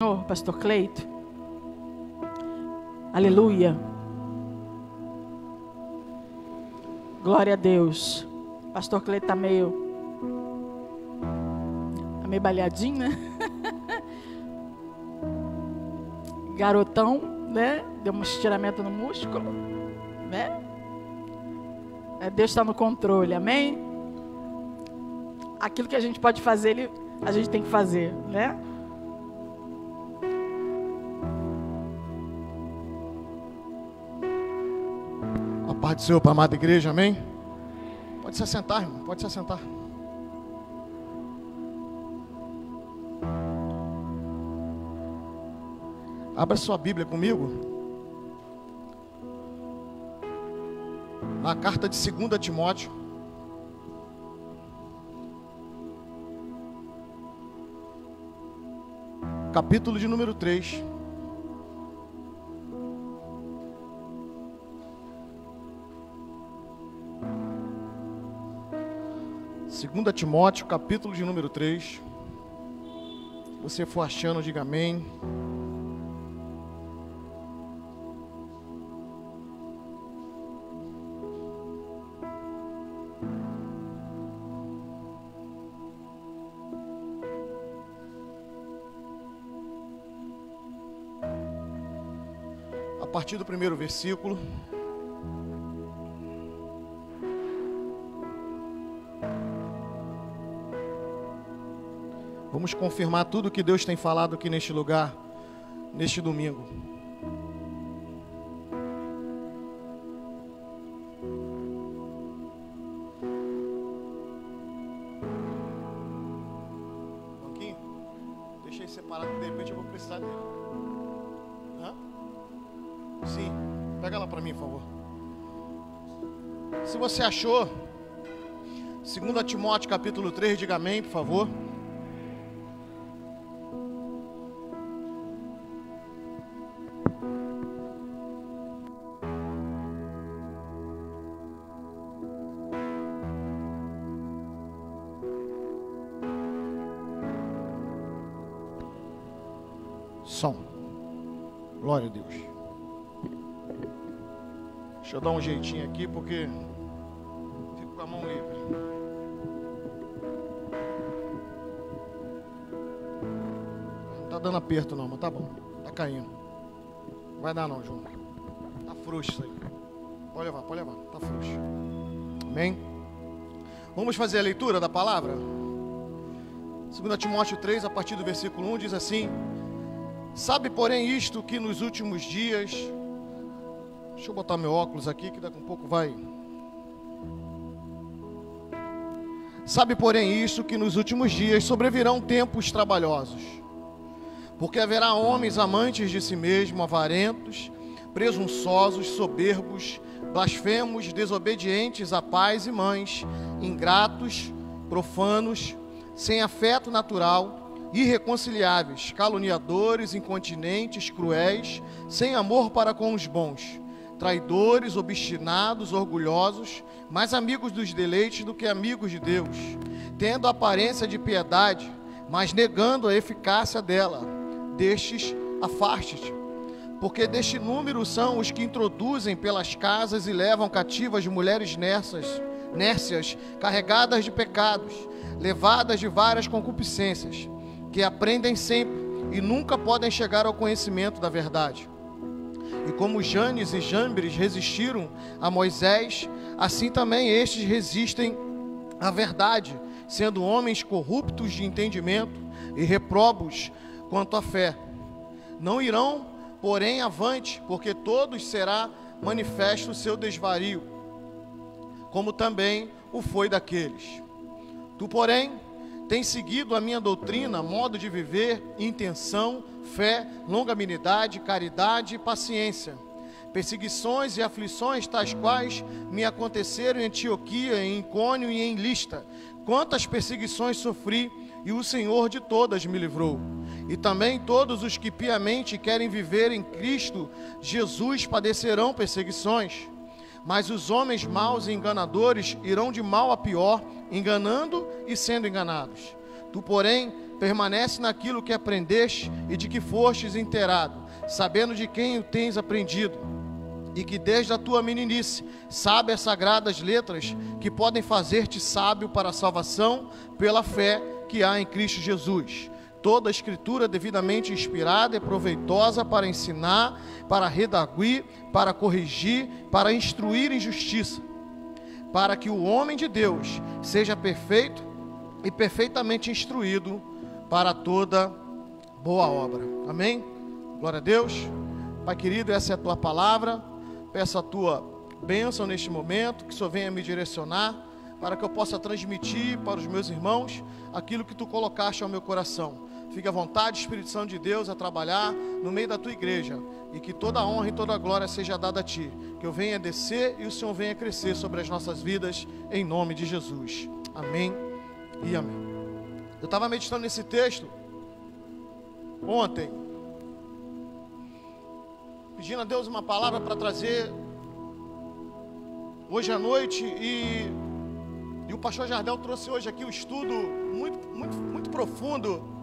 Senhor, pastor Cleito. Aleluia. Glória a Deus. Pastor Cleito está meio baleadinho, né? Garotão, né? Deu um estiramento no músculo, né? Deus está no controle, amém? Aquilo que a gente pode fazer, a gente tem que fazer, né? A paz do Senhor para a amada igreja, amém? Pode se assentar, irmão, pode se assentar. Abra sua Bíblia comigo. Na carta de 2 Timóteo. Capítulo de número 3. Segunda Timóteo, capítulo de número 3. Se você for achando, diga amém. A partir do primeiro versículo. Vamos confirmar tudo que Deus tem falado aqui neste lugar, neste domingo. Banquinho, deixa aí separado que de repente eu vou precisar dele. Hã? Sim, pega lá para mim, por favor. Se você achou, 2 Timóteo capítulo 3, diga amém, por favor. Som. Glória a Deus. Deixa eu dar um jeitinho aqui porque fico com a mão livre. Não tá dando aperto não, mas tá bom. Tá caindo. Não vai dar não, João. Tá frouxo isso aí. Pode levar, tá frouxo. Amém? Vamos fazer a leitura da palavra? 2 Timóteo 3, a partir do versículo 1, diz assim: sabe, porém, isto que nos últimos dias... Deixa eu botar meu óculos aqui, que daqui a pouco vai... Sabe, porém, isto que nos últimos dias sobrevirão tempos trabalhosos. Porque haverá homens amantes de si mesmo, avarentos, presunçosos, soberbos, blasfemos, desobedientes a pais e mães, ingratos, profanos, sem afeto natural, irreconciliáveis, caluniadores, incontinentes, cruéis, sem amor para com os bons, traidores, obstinados, orgulhosos, mais amigos dos deleites do que amigos de Deus, tendo aparência de piedade, mas negando a eficácia dela. Destes, afaste-te, porque deste número são os que introduzem pelas casas e levam cativas mulheres nércias, carregadas de pecados, levadas de várias concupiscências, que aprendem sempre e nunca podem chegar ao conhecimento da verdade. E como Janes e Jambres resistiram a Moisés, assim também estes resistem à verdade, sendo homens corruptos de entendimento e reprobos quanto à fé. Não irão, porém, avante, porque todos será manifesto o seu desvario, como também o foi daqueles. Tu, porém, tens seguido a minha doutrina, modo de viver, intenção, fé, longanimidade, caridade e paciência. Perseguições e aflições tais quais me aconteceram em Antioquia, em Icônio e em Lista. Quantas perseguições sofri, e o Senhor de todas me livrou. E também todos os que piamente querem viver em Cristo Jesus padecerão perseguições. Mas os homens maus e enganadores irão de mal a pior, enganando e sendo enganados. Tu, porém, permanece naquilo que aprendeste e de que fostes inteirado, sabendo de quem o tens aprendido, e que desde a tua meninice sabe as sagradas letras que podem fazer-te sábio para a salvação pela fé que há em Cristo Jesus. Toda a escritura devidamente inspirada é proveitosa para ensinar, para redarguir, para corrigir, para instruir em justiça, para que o homem de Deus seja perfeito e perfeitamente instruído para toda boa obra. Amém? Glória a Deus. Pai querido, essa é a tua palavra. Peço a tua bênção neste momento, que o Senhor venha me direcionar, para que eu possa transmitir para os meus irmãos aquilo que tu colocaste ao meu coração. Fique à vontade, Espírito Santo de Deus, a trabalhar no meio da tua igreja, e que toda a honra e toda a glória seja dada a ti. Que eu venha descer e o Senhor venha crescer sobre as nossas vidas, em nome de Jesus. Amém e amém. Eu estava meditando nesse texto ontem, pedindo a Deus uma palavra para trazer hoje à noite, e o pastor Jardel trouxe hoje aqui um estudo muito profundo,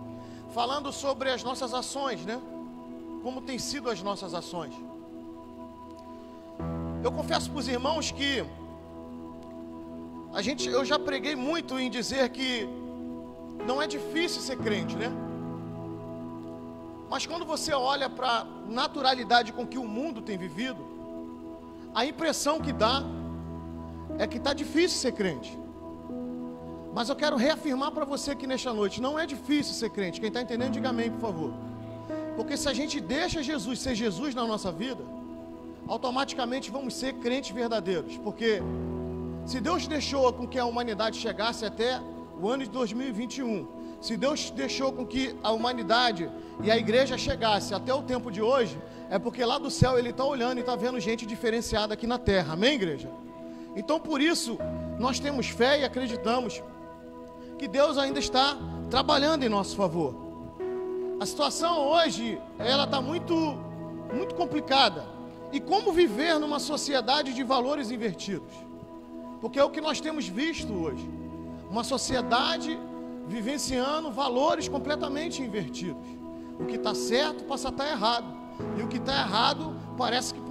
falando sobre as nossas ações, né? Como tem sido as nossas ações. Eu confesso para os irmãos que eu já preguei muito em dizer que não é difícil ser crente, né? Mas quando você olha para a naturalidade com que o mundo tem vivido, a impressão que dá é que está difícil ser crente. Mas eu quero reafirmar para você aqui nesta noite, não é difícil ser crente. Quem está entendendo, diga amém, por favor. Porque se a gente deixa Jesus ser Jesus na nossa vida, automaticamente vamos ser crentes verdadeiros. Porque se Deus deixou com que a humanidade chegasse até o ano de 2021, se Deus deixou com que a humanidade e a igreja chegasse até o tempo de hoje, é porque lá do céu Ele está olhando e está vendo gente diferenciada aqui na terra. Amém, igreja? Então por isso nós temos fé e acreditamos que Deus ainda está trabalhando em nosso favor. A situação hoje, ela está muito complicada. E como viver numa sociedade de valores invertidos? Porque é o que nós temos visto hoje. Uma sociedade vivenciando valores completamente invertidos. O que está certo passa a estar errado, e o que está errado parece que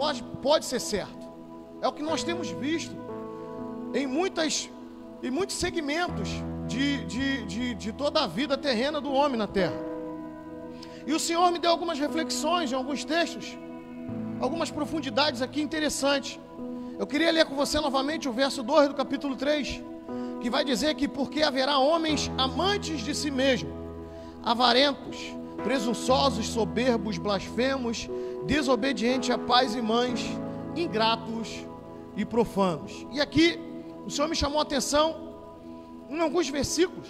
pode ser certo. É o que nós temos visto em muitos segmentos de toda a vida terrena do homem na terra. E o Senhor me deu algumas reflexões em alguns textos, algumas profundidades aqui interessantes. Eu queria ler com você novamente o verso 2 do capítulo 3, que vai dizer que porque haverá homens amantes de si mesmo, avarentos, presunçosos, soberbos, blasfemos, desobedientes a pais e mães, ingratos e profanos. E aqui o Senhor me chamou a atenção em alguns versículos,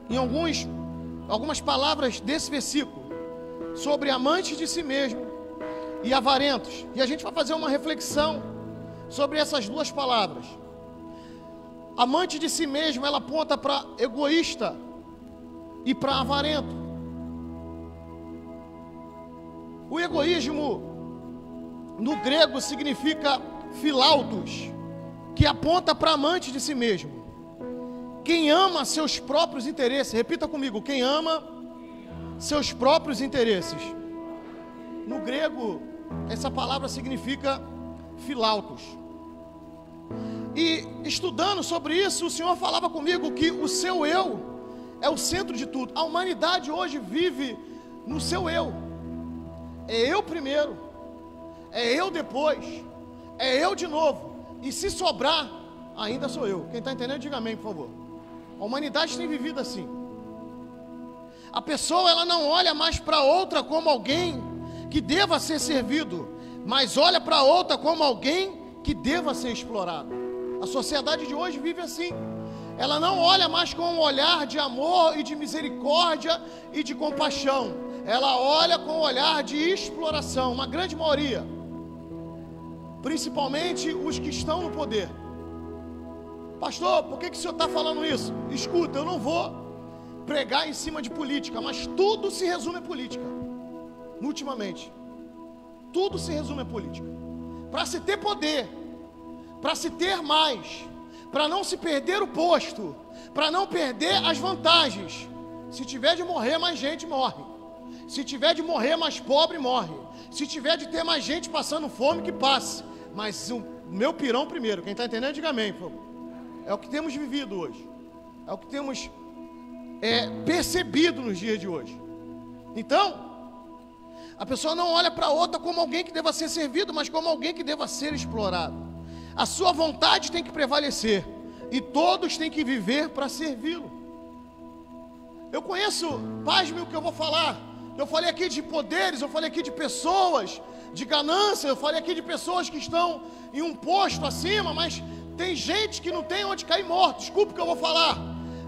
em algumas palavras desse versículo, sobre amantes de si mesmo e avarentos. E a gente vai fazer uma reflexão sobre essas duas palavras. Amante de si mesmo, ela aponta para egoísta e para avarento. O egoísmo no grego significa philautos, que aponta para amante de si mesmo. Quem ama seus próprios interesses, repita comigo, quem ama seus próprios interesses. No grego, essa palavra significa philautos. E estudando sobre isso, o Senhor falava comigo que o seu eu é o centro de tudo. A humanidade hoje vive no seu eu. É eu primeiro, é eu depois, é eu de novo. E se sobrar, ainda sou eu. Quem está entendendo, diga amém, por favor. A humanidade tem vivido assim. A pessoa, ela não olha mais para outra como alguém que deva ser servido, mas olha para outra como alguém que deva ser explorado. A sociedade de hoje vive assim. Ela não olha mais com um olhar de amor e de misericórdia e de compaixão. Ela olha com um olhar de exploração. Uma grande maioria, principalmente os que estão no poder. Pastor, por que o senhor está falando isso? Escuta, eu não vou pregar em cima de política, mas tudo se resume a política. Ultimamente, tudo se resume a política. Para se ter poder, para se ter mais, para não se perder o posto, para não perder as vantagens, Se tiver de morrer, mais gente morre. Se tiver de morrer, mais pobre morre. Se tiver de ter mais gente passando fome, que passe. Mas o meu pirão primeiro. Quem está entendendo, diga amém, por favor. É o que temos vivido hoje. É o que temos percebido nos dias de hoje. Então, a pessoa não olha para a outra como alguém que deva ser servido, mas como alguém que deva ser explorado. A sua vontade tem que prevalecer. E todos têm que viver para servi-lo. Eu conheço, pasme o que eu vou falar. Eu falei aqui de poderes, eu falei aqui de pessoas, de ganância, eu falei aqui de pessoas que estão em um posto acima, mas tem gente que não tem onde cair morto. Desculpa o que eu vou falar,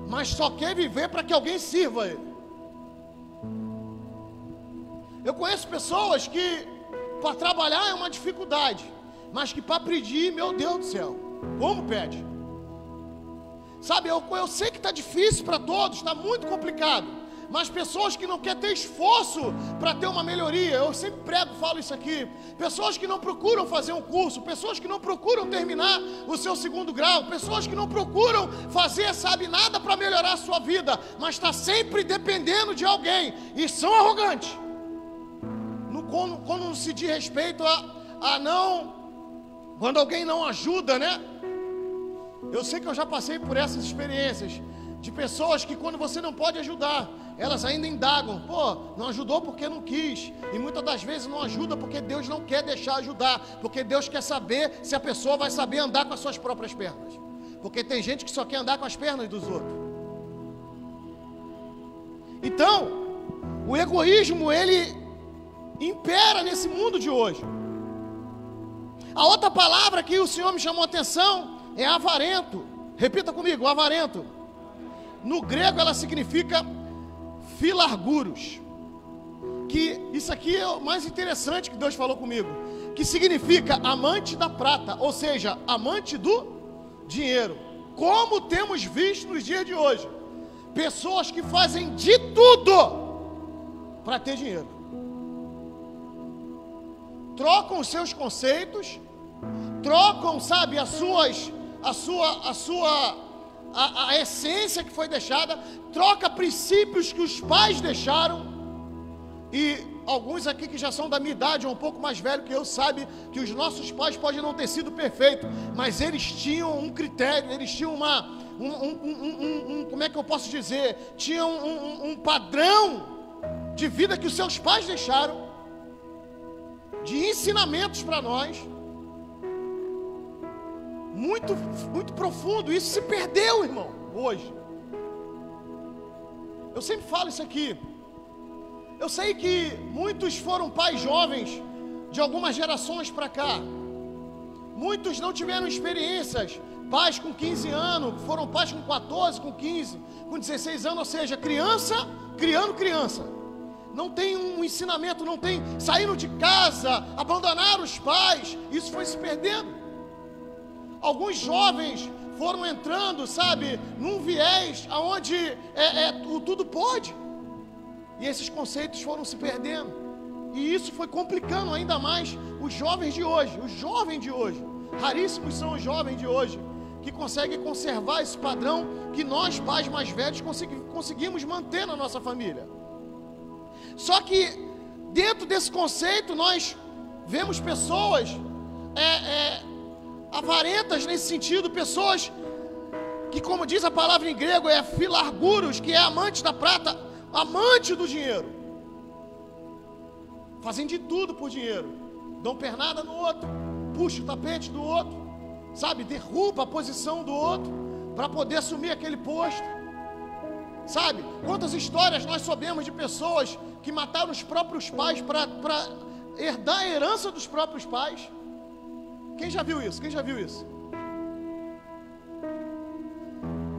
mas só quer viver para que alguém sirva ele. Eu conheço pessoas que para trabalhar é uma dificuldade, mas que para pedir, meu Deus do céu, como pede? Sabe, eu sei que está difícil para todos, está muito complicado, mas pessoas que não querem ter esforço para ter uma melhoria, eu sempre prego, falo isso aqui, pessoas que não procuram fazer um curso, pessoas que não procuram terminar o seu 2º grau, pessoas que não procuram fazer, sabe, nada para melhorar a sua vida, mas está sempre dependendo de alguém, e são arrogantes. Quando se diz respeito a não, quando alguém não ajuda, né? Eu sei que eu já passei por essas experiências de pessoas que quando você não pode ajudar, elas ainda indagam, não ajudou porque não quis, e muitas das vezes não ajuda porque Deus não quer deixar ajudar, porque Deus quer saber se a pessoa vai saber andar com as suas próprias pernas, porque tem gente que só quer andar com as pernas dos outros. Então, o egoísmo, ele impera nesse mundo de hoje. A outra palavra que o Senhor me chamou a atenção é avarento. Repita comigo, avarento. No grego ela significa filarguros. Que isso aqui é o mais interessante que Deus falou comigo. Que significa amante da prata, ou seja, amante do dinheiro. Como temos visto nos dias de hoje, pessoas que fazem de tudo para ter dinheiro. Trocam os seus conceitos, trocam, sabe, a essência que foi deixada, troca princípios que os pais deixaram, e alguns aqui que já são da minha idade, ou um pouco mais velho que eu, sabe que os nossos pais podem não ter sido perfeitos, mas eles tinham um critério, eles tinham como é que eu posso dizer, tinham um padrão de vida que os seus pais deixaram, de ensinamentos para nós, muito, muito profundo. Isso se perdeu, irmão, hoje. Eu sempre falo isso aqui. Eu sei que muitos foram pais jovens de algumas gerações para cá. Muitos não tiveram experiências. Pais com 15 anos, foram pais com 14, com 15, com 16 anos, ou seja, criança criando criança. Não tem um ensinamento, não tem, saíram de casa, abandonaram os pais, isso foi se perdendo. Alguns jovens foram entrando, sabe, num viés aonde o tudo pode, e esses conceitos foram se perdendo, e isso foi complicando ainda mais os jovens de hoje. Raríssimos são os jovens de hoje que conseguem conservar esse padrão que nós, pais mais velhos, conseguimos manter na nossa família. Só que dentro desse conceito nós vemos pessoas avarentas nesse sentido, pessoas que, como diz a palavra em grego, é filarguros, que é amante da prata, amante do dinheiro, fazem de tudo por dinheiro, dão pernada no outro, puxa o tapete do outro, sabe, derruba a posição do outro para poder assumir aquele posto. Sabe, quantas histórias nós sabemos de pessoas que mataram os próprios pais para herdar a herança dos próprios pais? Quem já viu isso?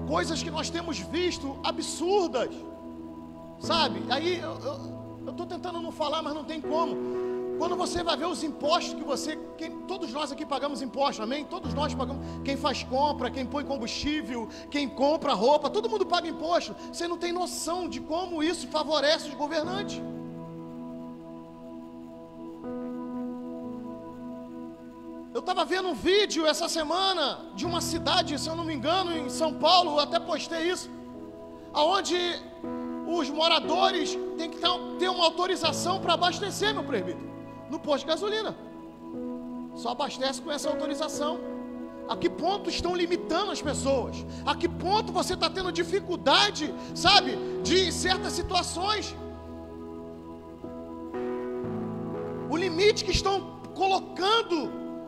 Coisas que nós temos visto absurdas, sabe? Aí eu estou tentando não falar, mas não tem como. Quando você vai ver os impostos que todos nós aqui pagamos impostos, amém? Todos nós pagamos, quem faz compra, quem põe combustível, quem compra roupa, todo mundo paga imposto. Você não tem noção de como isso favorece os governantes. Eu estava vendo um vídeo essa semana de uma cidade, se eu não me engano, em São Paulo, eu até postei isso, onde os moradores têm que ter uma autorização para abastecer, meu presbítero, no posto de gasolina. Só abastece com essa autorização. A que ponto estão limitando as pessoas? A que ponto você está tendo dificuldade, sabe, de certas situações? O limite que estão colocando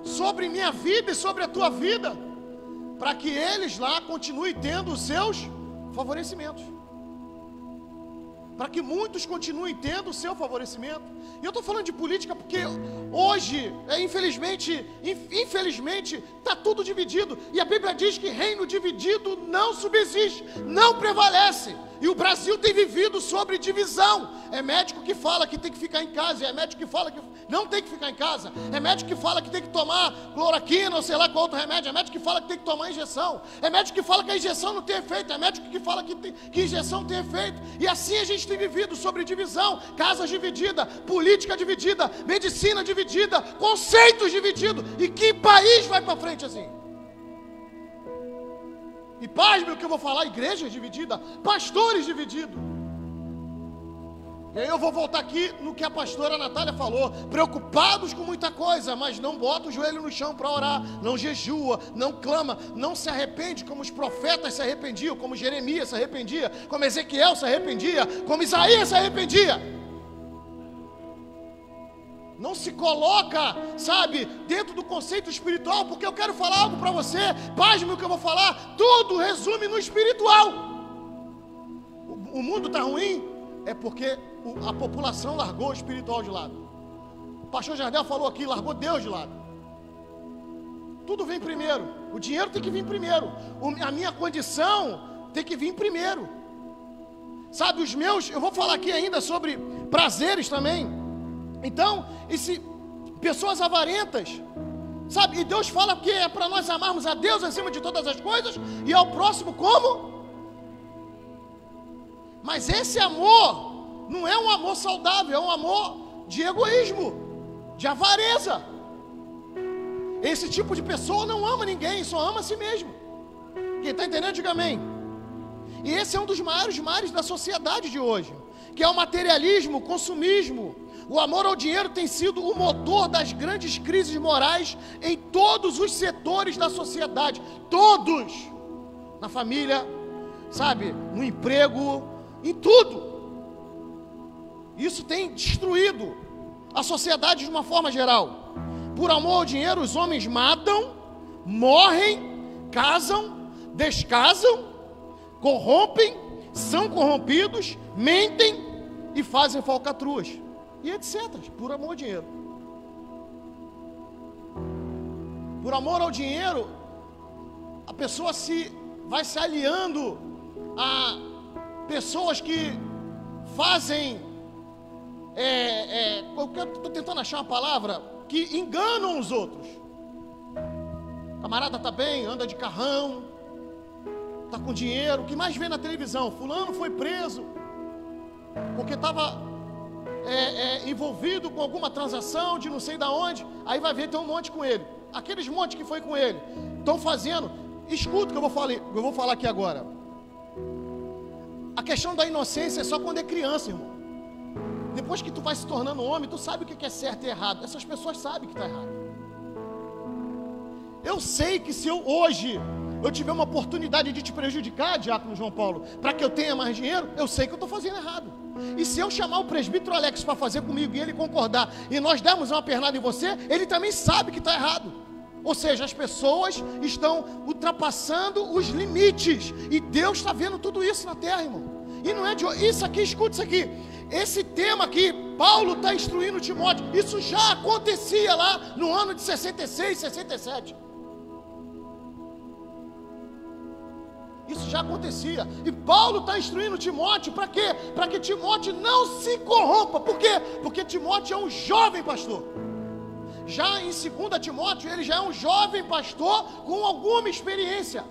sobre minha vida e sobre a tua vida, para que eles lá continuem tendo os seus favorecimentos, para que muitos continuem tendo o seu favorecimento. E eu estou falando de política porque hoje, infelizmente, está tudo dividido. E a Bíblia diz que reino dividido não subsiste, não prevalece. E o Brasil tem vivido sobre divisão. É médico que fala que tem que ficar em casa, é médico que fala que não tem que ficar em casa, é médico que fala que tem que tomar cloroquina ou sei lá qual outro remédio, é médico que fala que tem que tomar injeção, é médico que fala que a injeção não tem efeito, é médico que fala que injeção tem efeito. E assim a gente tem vivido sobre divisão, casas divididas, política dividida, medicina dividida, conceitos divididos. E que país vai para frente assim? E pasme o que eu vou falar, igrejas divididas, pastores divididos. E aí eu vou voltar aqui no que a pastora Natália falou, preocupados com muita coisa, mas não bota o joelho no chão para orar, não jejua, não clama, não se arrepende como os profetas se arrependiam, como Jeremias se arrependia, como Ezequiel se arrependia, como Isaías se arrependia. Não se coloca, sabe, dentro do conceito espiritual, porque eu quero falar algo para você, pasme o que eu vou falar, tudo resume no espiritual. O mundo está ruim, é porque a população largou o espiritual de lado. O pastor Jardel falou aqui, largou Deus de lado. Tudo vem primeiro, o dinheiro tem que vir primeiro, a minha condição tem que vir primeiro. Sabe, eu vou falar aqui ainda sobre prazeres também. Então, pessoas avarentas, sabe, e Deus fala que é para nós amarmos a Deus acima de todas as coisas e ao próximo como? Mas esse amor não é um amor saudável, é um amor de egoísmo, de avareza. Esse tipo de pessoa não ama ninguém, só ama a si mesmo. Quem está entendendo, diga amém. E esse é um dos maiores males da sociedade de hoje, que é o materialismo, o consumismo. O amor ao dinheiro tem sido o motor das grandes crises morais em todos os setores da sociedade. Todos! Na família, sabe, no emprego, em tudo. Isso tem destruído a sociedade de uma forma geral. Por amor ao dinheiro, os homens matam, morrem, casam, descasam, corrompem, são corrompidos, mentem e fazem falcatruas. E etc, por amor ao dinheiro. Por amor ao dinheiro, a pessoa vai se aliando a pessoas que fazem, eu estou tentando achar uma palavra, que enganam os outros. Camarada está bem, anda de carrão, está com dinheiro, o que mais vê na televisão? Fulano foi preso, porque estava envolvido com alguma transação de não sei da onde, aí vai ver, tem um monte com ele. Aqueles monte que foi com ele estão fazendo. Escuta o que eu vou falar aqui agora. A questão da inocência é só quando é criança, irmão. Depois que tu vai se tornando homem, tu sabe o que é certo e errado. Essas pessoas sabem que está errado. Eu sei que se hoje eu tiver uma oportunidade de te prejudicar, diácono João Paulo, para que eu tenha mais dinheiro, eu sei que eu estou fazendo errado. E se eu chamar o presbítero Alex para fazer comigo e ele concordar, e nós dermos uma pernada em você, ele também sabe que está errado. Ou seja, as pessoas estão ultrapassando os limites, e Deus está vendo tudo isso na terra, irmão. E não é de isso aqui, escuta isso aqui. Esse tema aqui, Paulo está instruindo Timóteo, isso já acontecia lá no ano de 66, 67. Isso já acontecia. E Paulo está instruindo Timóteo para quê? Para que Timóteo não se corrompa. Por quê? Porque Timóteo é um jovem pastor. Já em 2 Timóteo, ele já é um jovem pastor com alguma experiência.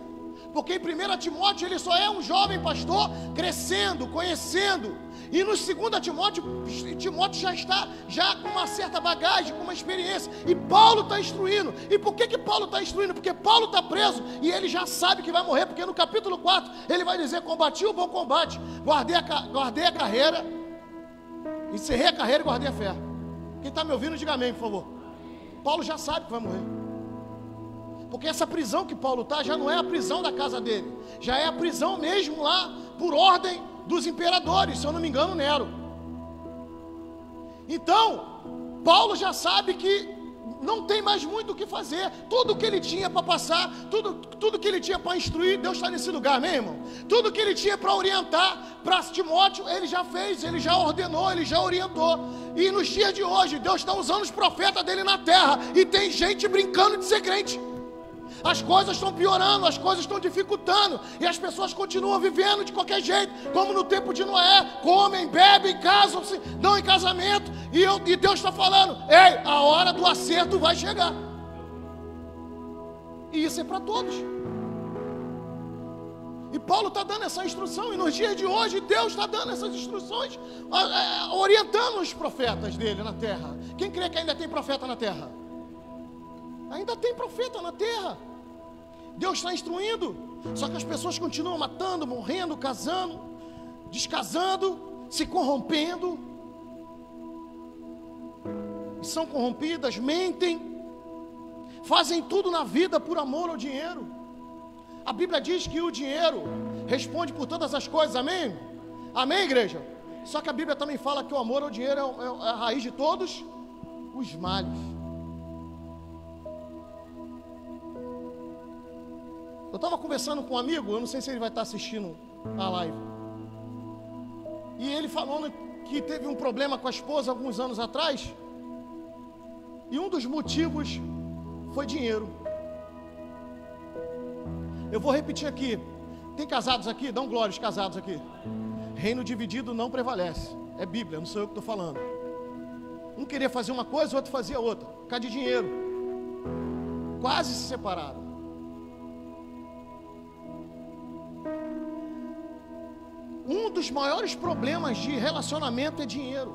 Porque em 1 Timóteo ele só é um jovem pastor crescendo, conhecendo. E no 2 Timóteo, Timóteo já está com uma certa bagagem, com uma experiência. E Paulo está instruindo. E por que Paulo está instruindo? Porque Paulo está preso e ele já sabe que vai morrer. Porque no capítulo 4 ele vai dizer: combati o bom combate, guardei a carreira, encerrei a carreira e guardei a fé. Quem está me ouvindo, diga amém, por favor. Paulo já sabe que vai morrer. Porque essa prisão que Paulo está já não é a prisão da casa dele. Já é a prisão mesmo lá por ordem dos imperadores, se eu não me engano, Nero. Então, Paulo já sabe que não tem mais muito o que fazer. Tudo que ele tinha para passar, tudo que ele tinha para instruir, Deus está nesse lugar, amém, irmão? Tudo que ele tinha para orientar para Timóteo, ele já fez, ele já ordenou, ele já orientou. E nos dias de hoje, Deus está usando os profetas dele na terra, e tem gente brincando de ser crente. As coisas estão piorando, as coisas estão dificultando, e as pessoas continuam vivendo de qualquer jeito, como no tempo de Noé: comem, bebem, casam-se, dão em casamento, e Deus está falando: ei, a hora do acerto vai chegar. E isso é para todos. E Paulo está dando essa instrução, e nos dias de hoje Deus está dando essas instruções, orientando os profetas dele na terra. Quem crê que ainda tem profeta na terra? Ainda tem profeta na terra. Deus está instruindo. Só que as pessoas continuam matando, morrendo, casando, descasando, se corrompendo. E são corrompidas, mentem, fazem tudo na vida por amor ao dinheiro. A Bíblia diz que o dinheiro responde por todas as coisas, amém? Amém, igreja? Só que a Bíblia também fala que o amor ao dinheiro é a raiz de todos os males. Eu estava conversando com um amigo, eu não sei se ele vai estar assistindo a live, e ele falando que teve um problema com a esposa alguns anos atrás, e um dos motivos foi dinheiro. Eu vou repetir aqui. Tem casados aqui? Dá um glória os casados aqui. Reino dividido não prevalece. É Bíblia, não sou eu que estou falando. Um queria fazer uma coisa, o outro fazia outra, por causa de dinheiro. Quase se separaram. Um dos maiores problemas de relacionamento é dinheiro.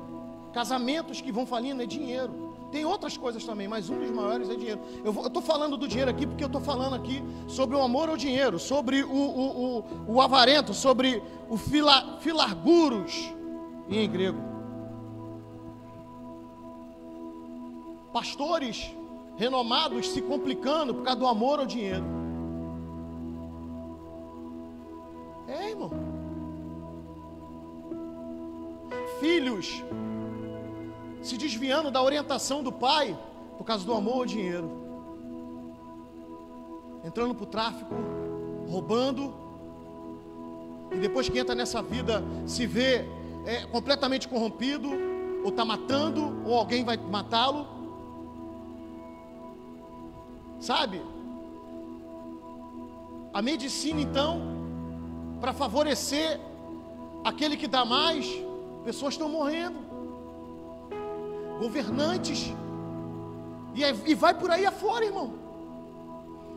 Casamentos que vão falindo é dinheiro. Tem outras coisas também, mas um dos maiores é dinheiro. Eu estou falando do dinheiro aqui porque eu estou falando aqui sobre o amor ao dinheiro, sobre o avarento, sobre o filarguros em grego. Pastores renomados se complicando por causa do amor ao dinheiro. É, irmão. Filhos se desviando da orientação do pai por causa do amor ao dinheiro, entrando para o tráfico, roubando, e depois que entra nessa vida se vê completamente corrompido, ou está matando, ou alguém vai matá-lo, sabe? A medicina então, para favorecer aquele que dá mais, pessoas estão morrendo, governantes, e vai por aí afora, irmão.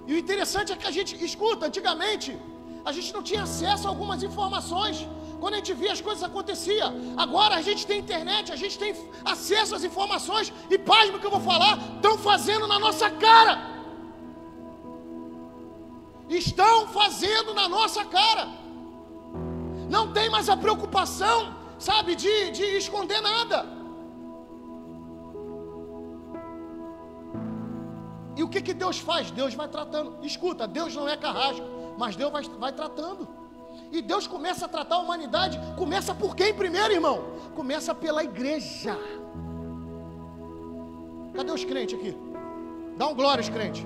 E o interessante é que a gente escuta, antigamente a gente não tinha acesso a algumas informações, quando a gente via as coisas aconteciam. Agora a gente tem internet, a gente tem acesso às informações, e pasme o que eu vou falar, estão fazendo na nossa cara. Estão fazendo na nossa cara. Não tem mais a preocupação, sabe, de esconder nada. E o que Deus faz? Deus vai tratando. Escuta, Deus não é carrasco, mas Deus vai tratando. E Deus começa a tratar a humanidade. Começa por quem primeiro, irmão? Começa pela igreja. Cadê os crentes aqui? Dá um glória aos crentes.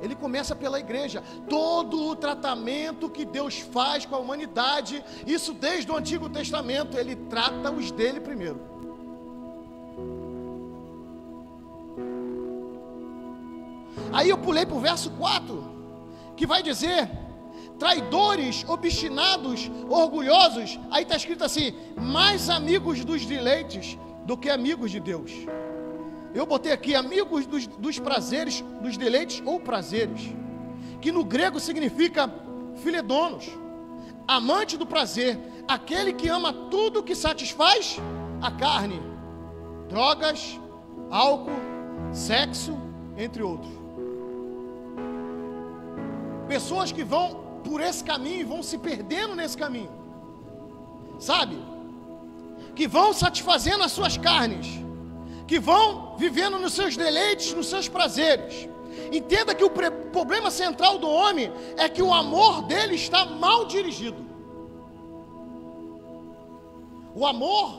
Ele começa pela igreja. Todo o tratamento que Deus faz com a humanidade, isso desde o Antigo Testamento, Ele trata os dele primeiro. Aí eu pulei para o verso 4, que vai dizer: traidores, obstinados, orgulhosos. Aí está escrito assim: mais amigos dos deleites do que amigos de Deus. Eu botei aqui amigos dos prazeres, dos deleites ou prazeres, que no grego significa filedonos, amante do prazer, aquele que ama tudo que satisfaz a carne, drogas, álcool, sexo, entre outros. Pessoas que vão por esse caminho e vão se perdendo nesse caminho, sabe? Que vão satisfazendo as suas carnes, que vão vivendo nos seus deleites, nos seus prazeres. Entenda que o problema central do homem é que o amor dele está mal dirigido. O amor,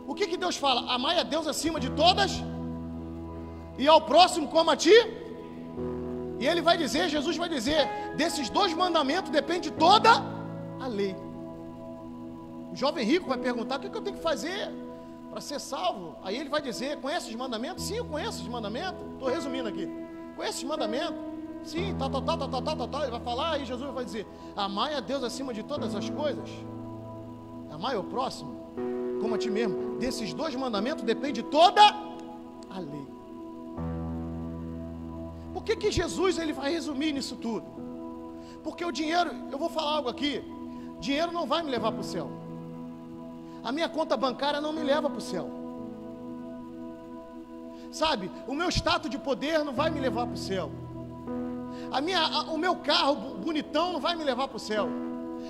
o que Deus fala? Amai a Deus acima de todas e ao próximo como a ti. E ele vai dizer, Jesus vai dizer, desses 2 mandamentos depende toda a lei. O jovem rico vai perguntar, o que eu tenho que fazer para ser salvo? Aí ele vai dizer, conhece os mandamentos? Sim, eu conheço os mandamentos. Estou resumindo aqui. Conhece os mandamentos? Sim, tal. Ele vai falar, aí Jesus vai dizer, amai a Deus acima de todas as coisas. Amai o próximo como a ti mesmo. Desses 2 mandamentos depende toda a lei. Por que Jesus ele vai resumir nisso tudo? Porque o dinheiro, eu vou falar algo aqui, dinheiro não vai me levar para o céu. A minha conta bancária não me leva para o céu. Sabe, o meu status de poder não vai me levar para o céu. O meu carro bonitão não vai me levar para o céu.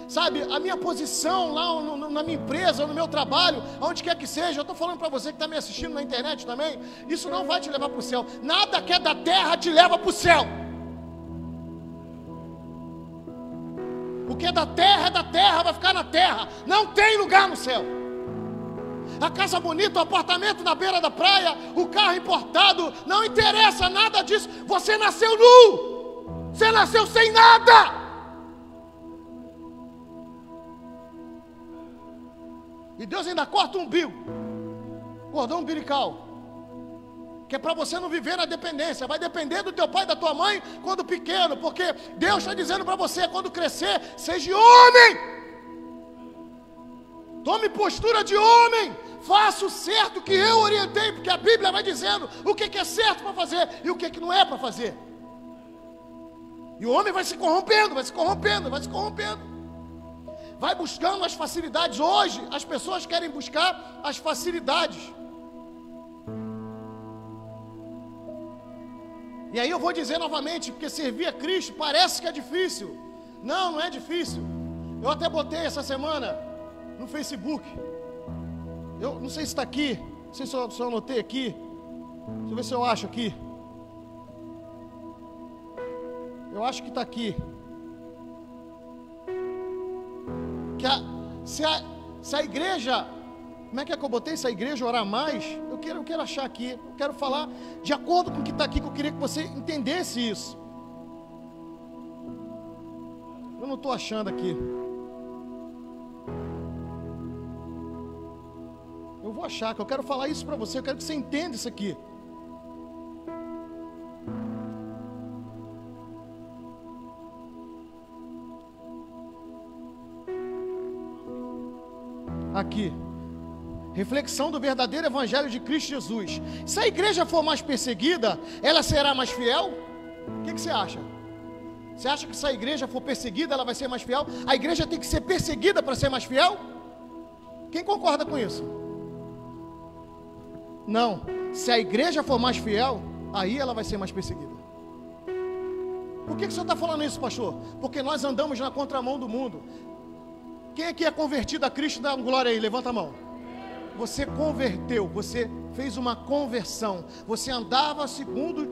Sabe, a minha posição lá na minha empresa, no meu trabalho, aonde quer que seja, eu estou falando para você que está me assistindo na internet também, isso não vai te levar para o céu. Nada que é da terra te leva para o céu. O que é da terra, vai ficar na terra. Não tem lugar no céu. A casa bonita, o apartamento na beira da praia, o carro importado, não interessa nada disso. Você nasceu nu. Você nasceu sem nada. E Deus ainda corta um umbigo, cordão umbilical, que é para você não viver na dependência. Vai depender do teu pai e da tua mãe quando pequeno, porque Deus está dizendo para você, quando crescer, seja homem, tome postura de homem, faça o certo que eu orientei, porque a Bíblia vai dizendo o que é certo para fazer e o que não é para fazer. E o homem vai se corrompendo, vai buscando as facilidades. Hoje as pessoas querem buscar as facilidades. E aí eu vou dizer novamente, porque servir a Cristo parece que é difícil. Não é difícil. Eu até botei essa semana no Facebook. Eu não sei se está aqui, não sei se eu anotei aqui. Deixa eu ver se eu acho aqui. Eu acho que está aqui. Que se a igreja, como é que eu botei? Se a igreja orar mais, eu quero achar aqui, eu quero falar de acordo com o que está aqui, que eu queria que você entendesse isso. Eu não estou achando aqui. Eu vou achar, que eu quero falar isso para você, eu quero que você entenda isso aqui. Aqui, reflexão do verdadeiro evangelho de Cristo Jesus. Se a igreja for mais perseguida, ela será mais fiel? O que você acha? Você acha que se a igreja for perseguida, ela vai ser mais fiel? A igreja tem que ser perseguida para ser mais fiel? Quem concorda com isso? Não. Se a igreja for mais fiel, aí ela vai ser mais perseguida. Por que o senhor está falando isso, pastor? Porque nós andamos na contramão do mundo. Quem aqui é convertido a Cristo, dá glória aí, levanta a mão. Você converteu, você fez uma conversão. Você andava segundo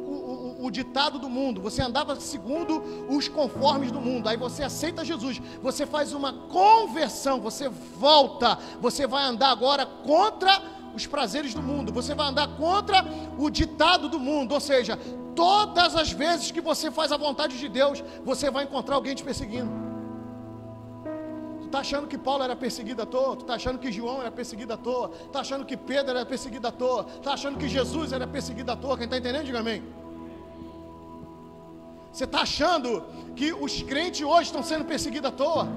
o ditado do mundo, você andava segundo os conformes do mundo. Aí você aceita Jesus, você faz uma conversão, você volta, você vai andar agora contra os prazeres do mundo, você vai andar contra o ditado do mundo. Ou seja, todas as vezes que você faz a vontade de Deus, você vai encontrar alguém te perseguindo. Tu está achando que Paulo era perseguido à toa? Tu está achando que João era perseguido à toa? Tu está achando que Pedro era perseguido à toa? Tu está achando que Jesus era perseguido à toa? Quem está entendendo, diga amém. Você está achando que os crentes hoje estão sendo perseguidos à toa?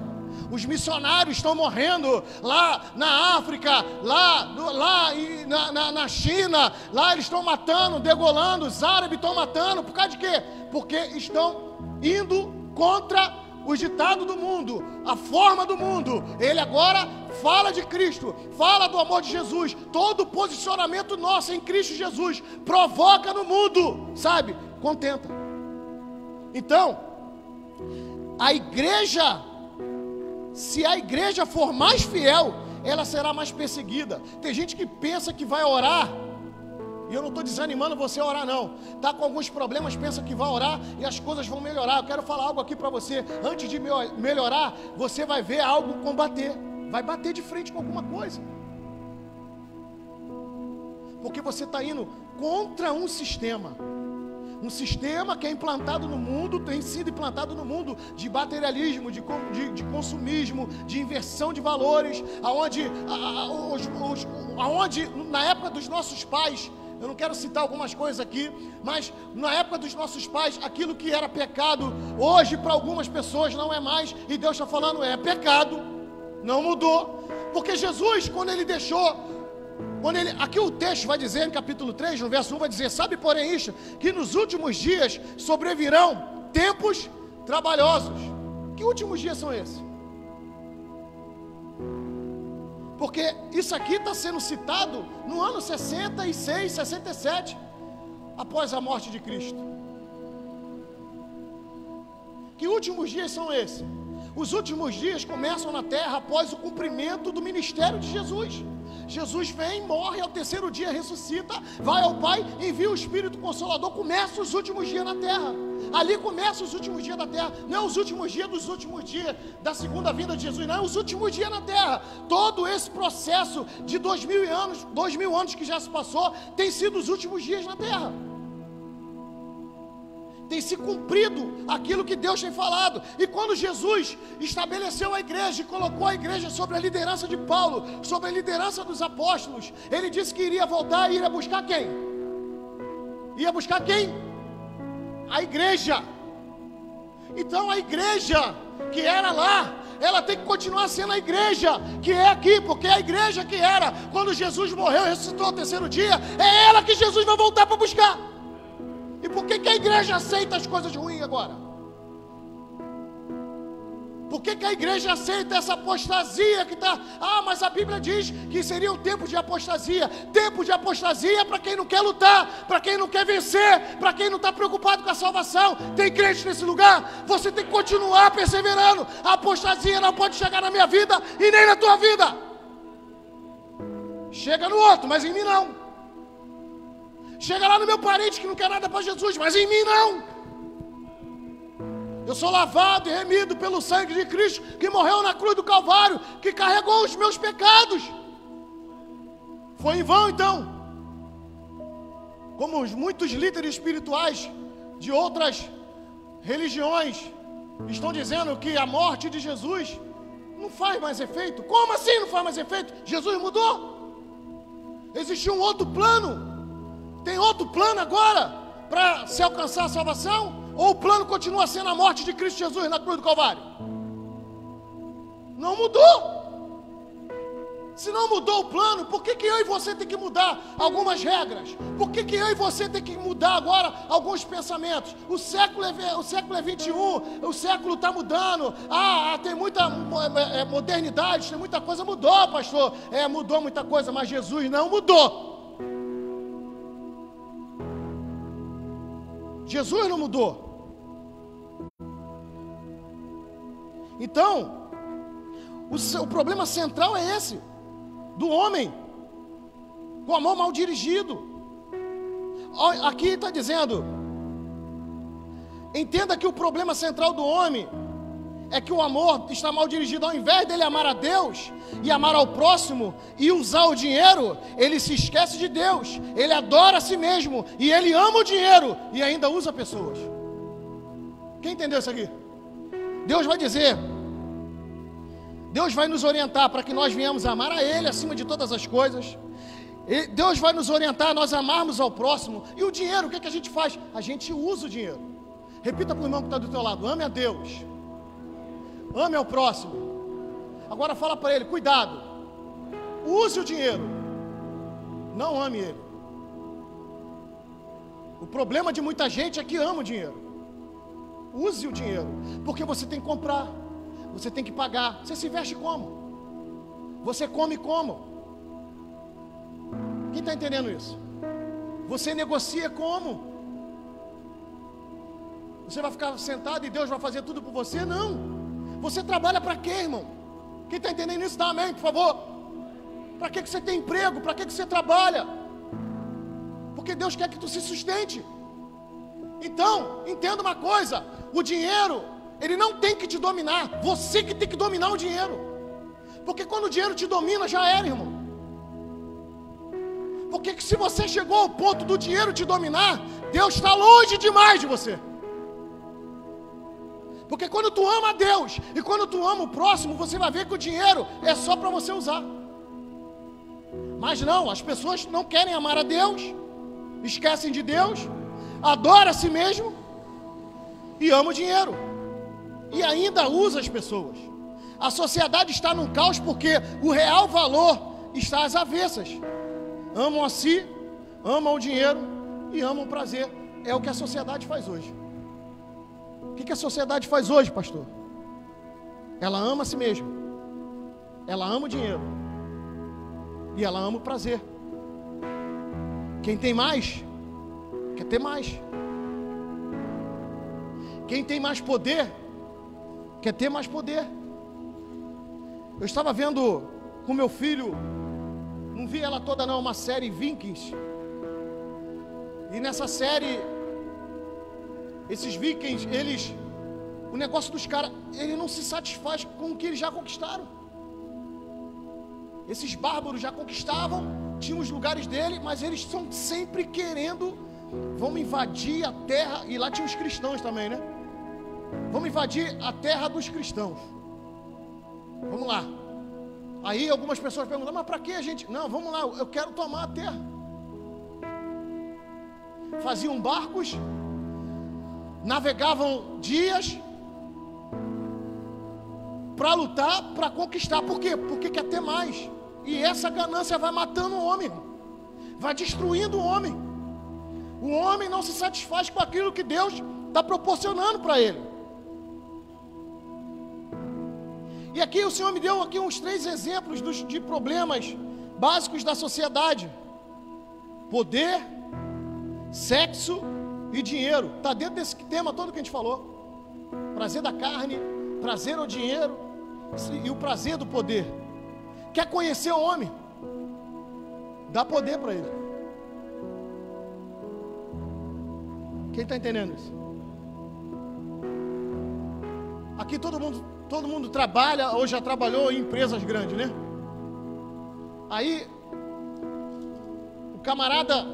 Os missionários estão morrendo lá na África, na China, lá eles estão matando, degolando, os árabes estão matando, por causa de quê? Porque estão indo contra os ditados do mundo, a forma do mundo. Ele agora fala de Cristo, fala do amor de Jesus. Todo posicionamento nosso em Cristo Jesus provoca no mundo, sabe? Contenta. Então, a igreja, se a igreja for mais fiel, ela será mais perseguida. Tem gente que pensa que vai orar, e eu não estou desanimando você a orar não. Está com alguns problemas, pensa que vai orar e as coisas vão melhorar. Eu quero falar algo aqui para você. Antes de melhorar, você vai ver algo combater. Vai bater de frente com alguma coisa. Porque você está indo contra um sistema. Um sistema que é implantado no mundo, tem sido implantado no mundo de materialismo, de consumismo, de inversão de valores, aonde na época dos nossos pais, eu não quero citar algumas coisas aqui, mas na época dos nossos pais, aquilo que era pecado, hoje para algumas pessoas não é mais, e Deus está falando, é pecado, não mudou, porque Jesus, quando ele deixou, aqui o texto vai dizer, no capítulo 3, no verso 1, vai dizer, sabe porém isto, que nos últimos dias sobrevirão tempos trabalhosos. Que últimos dias são esses? Porque isso aqui está sendo citado no ano 66, 67, após a morte de Cristo. Que últimos dias são esses? Os últimos dias começam na terra após o cumprimento do ministério de Jesus. Jesus vem, morre, ao terceiro dia ressuscita, vai ao Pai, envia o Espírito Consolador, começa os últimos dias na terra. Ali começa os últimos dias da terra, não é os últimos dias dos últimos dias da segunda vinda de Jesus, não, é os últimos dias na terra. Todo esse processo de 2000 anos que já se passou, tem sido os últimos dias na terra. Tem se cumprido aquilo que Deus tem falado. E quando Jesus estabeleceu a igreja e colocou a igreja sobre a liderança de Paulo, sobre a liderança dos apóstolos, ele disse que iria voltar e iria buscar quem? Ia buscar quem? A igreja. Então a igreja que era lá, ela tem que continuar sendo a igreja que é aqui, porque a igreja que era quando Jesus morreu e ressuscitou ao terceiro dia, é ela que Jesus vai voltar para buscar. E por que a igreja aceita as coisas ruins agora? Por que a igreja aceita essa apostasia que está... Ah, mas a Bíblia diz que seria um tempo de apostasia. Tempo de apostasia para quem não quer lutar, para quem não quer vencer, para quem não está preocupado com a salvação. Tem crente nesse lugar? Você tem que continuar perseverando. A apostasia não pode chegar na minha vida e nem na tua vida. Chega no outro, mas em mim não. Chega lá no meu parente que não quer nada para Jesus, mas em mim não. Eu sou lavado e remido pelo sangue de Cristo, que morreu na cruz do Calvário, que carregou os meus pecados. Foi em vão então. Como muitos líderes espirituais de outras religiões estão dizendo que a morte de Jesus não faz mais efeito. Como assim não faz mais efeito? Jesus mudou. Existiu um outro plano. Tem outro plano agora para se alcançar a salvação? Ou o plano continua sendo a morte de Cristo Jesus na cruz do Calvário? Não mudou. Se não mudou o plano, por que eu e você tem que mudar algumas regras? Por que eu e você tem que mudar agora alguns pensamentos? O século é 21, o século está mudando. Tem muita modernidade, tem muita coisa. Mudou, pastor. Mudou muita coisa, mas Jesus não mudou. Jesus não mudou. Então, o problema central é esse, do homem, com amor mal dirigido. Aqui está dizendo, entenda que o problema central do homem é que o amor está mal dirigido. Ao invés dele amar a Deus e amar ao próximo e usar o dinheiro, ele se esquece de Deus, ele adora a si mesmo e ele ama o dinheiro e ainda usa pessoas. Quem entendeu isso aqui? Deus vai dizer, Deus vai nos orientar para que nós venhamos amar a Ele acima de todas as coisas. Deus vai nos orientar a nós amarmos ao próximo. E o dinheiro, o que a gente faz? A gente usa o dinheiro. Repita para o irmão que está do teu lado, ame a Deus, ame ao próximo. Agora fala para ele, cuidado, use o dinheiro, não ame ele. O problema de muita gente é que ama o dinheiro. use o dinheiro, porque você tem que comprar, você tem que pagar. Você se veste como? Você come como? Quem está entendendo isso? Você negocia como? Você vai ficar sentado e Deus vai fazer tudo por você? Não. Você trabalha para quê, irmão? Quem está entendendo isso, dá amém, por favor. Para que você tem emprego? Para que você trabalha? Porque Deus quer que tu se sustente. Então, entenda uma coisa: o dinheiro, ele não tem que te dominar, você que tem que dominar o dinheiro. Porque quando o dinheiro te domina, já era, irmão. Porque se você chegou ao ponto do dinheiro te dominar, Deus está longe demais de você. Porque quando tu ama a Deus e quando tu ama o próximo, você vai ver que o dinheiro é só para você usar. Mas não, as pessoas não querem amar a Deus, esquecem de Deus, adoram a si mesmo e amam o dinheiro. E ainda usa as pessoas. A sociedade está num caos porque o real valor está às avessas. Amam a si, amam o dinheiro e amam o prazer. É o que a sociedade faz hoje. O que a sociedade faz hoje, pastor? Ela ama a si mesma, ela ama o dinheiro e ela ama o prazer. Quem tem mais, quer ter mais. Quem tem mais poder, quer ter mais poder. Eu estava vendo com meu filho, não vi ela toda não, uma série Vikings. E nessa série, esses Vikings, o negócio dos caras, ele não se satisfaz com o que eles já conquistaram. Esses bárbaros já conquistavam, tinham os lugares dele, mas eles estão sempre querendo, vamos invadir a terra, e lá tinha os cristãos também, né? Vamos invadir a terra dos cristãos. Vamos lá. Aí algumas pessoas perguntam, mas para que a gente? Não, vamos lá, eu quero tomar a terra. Faziam barcos, navegavam dias para lutar, para conquistar. Por quê? Porque quer ter mais. E essa ganância vai matando o homem, vai destruindo o homem. O homem não se satisfaz com aquilo que Deus está proporcionando para ele. E aqui o Senhor me deu aqui uns 3 exemplos de problemas básicos da sociedade: poder, sexo e dinheiro. Está dentro desse tema todo que a gente falou. Prazer da carne, prazer ao dinheiro e o prazer do poder. Quer conhecer o homem? Dá poder para ele. Quem está entendendo isso? Aqui todo mundo trabalha ou já trabalhou em empresas grandes, né? Aí o camarada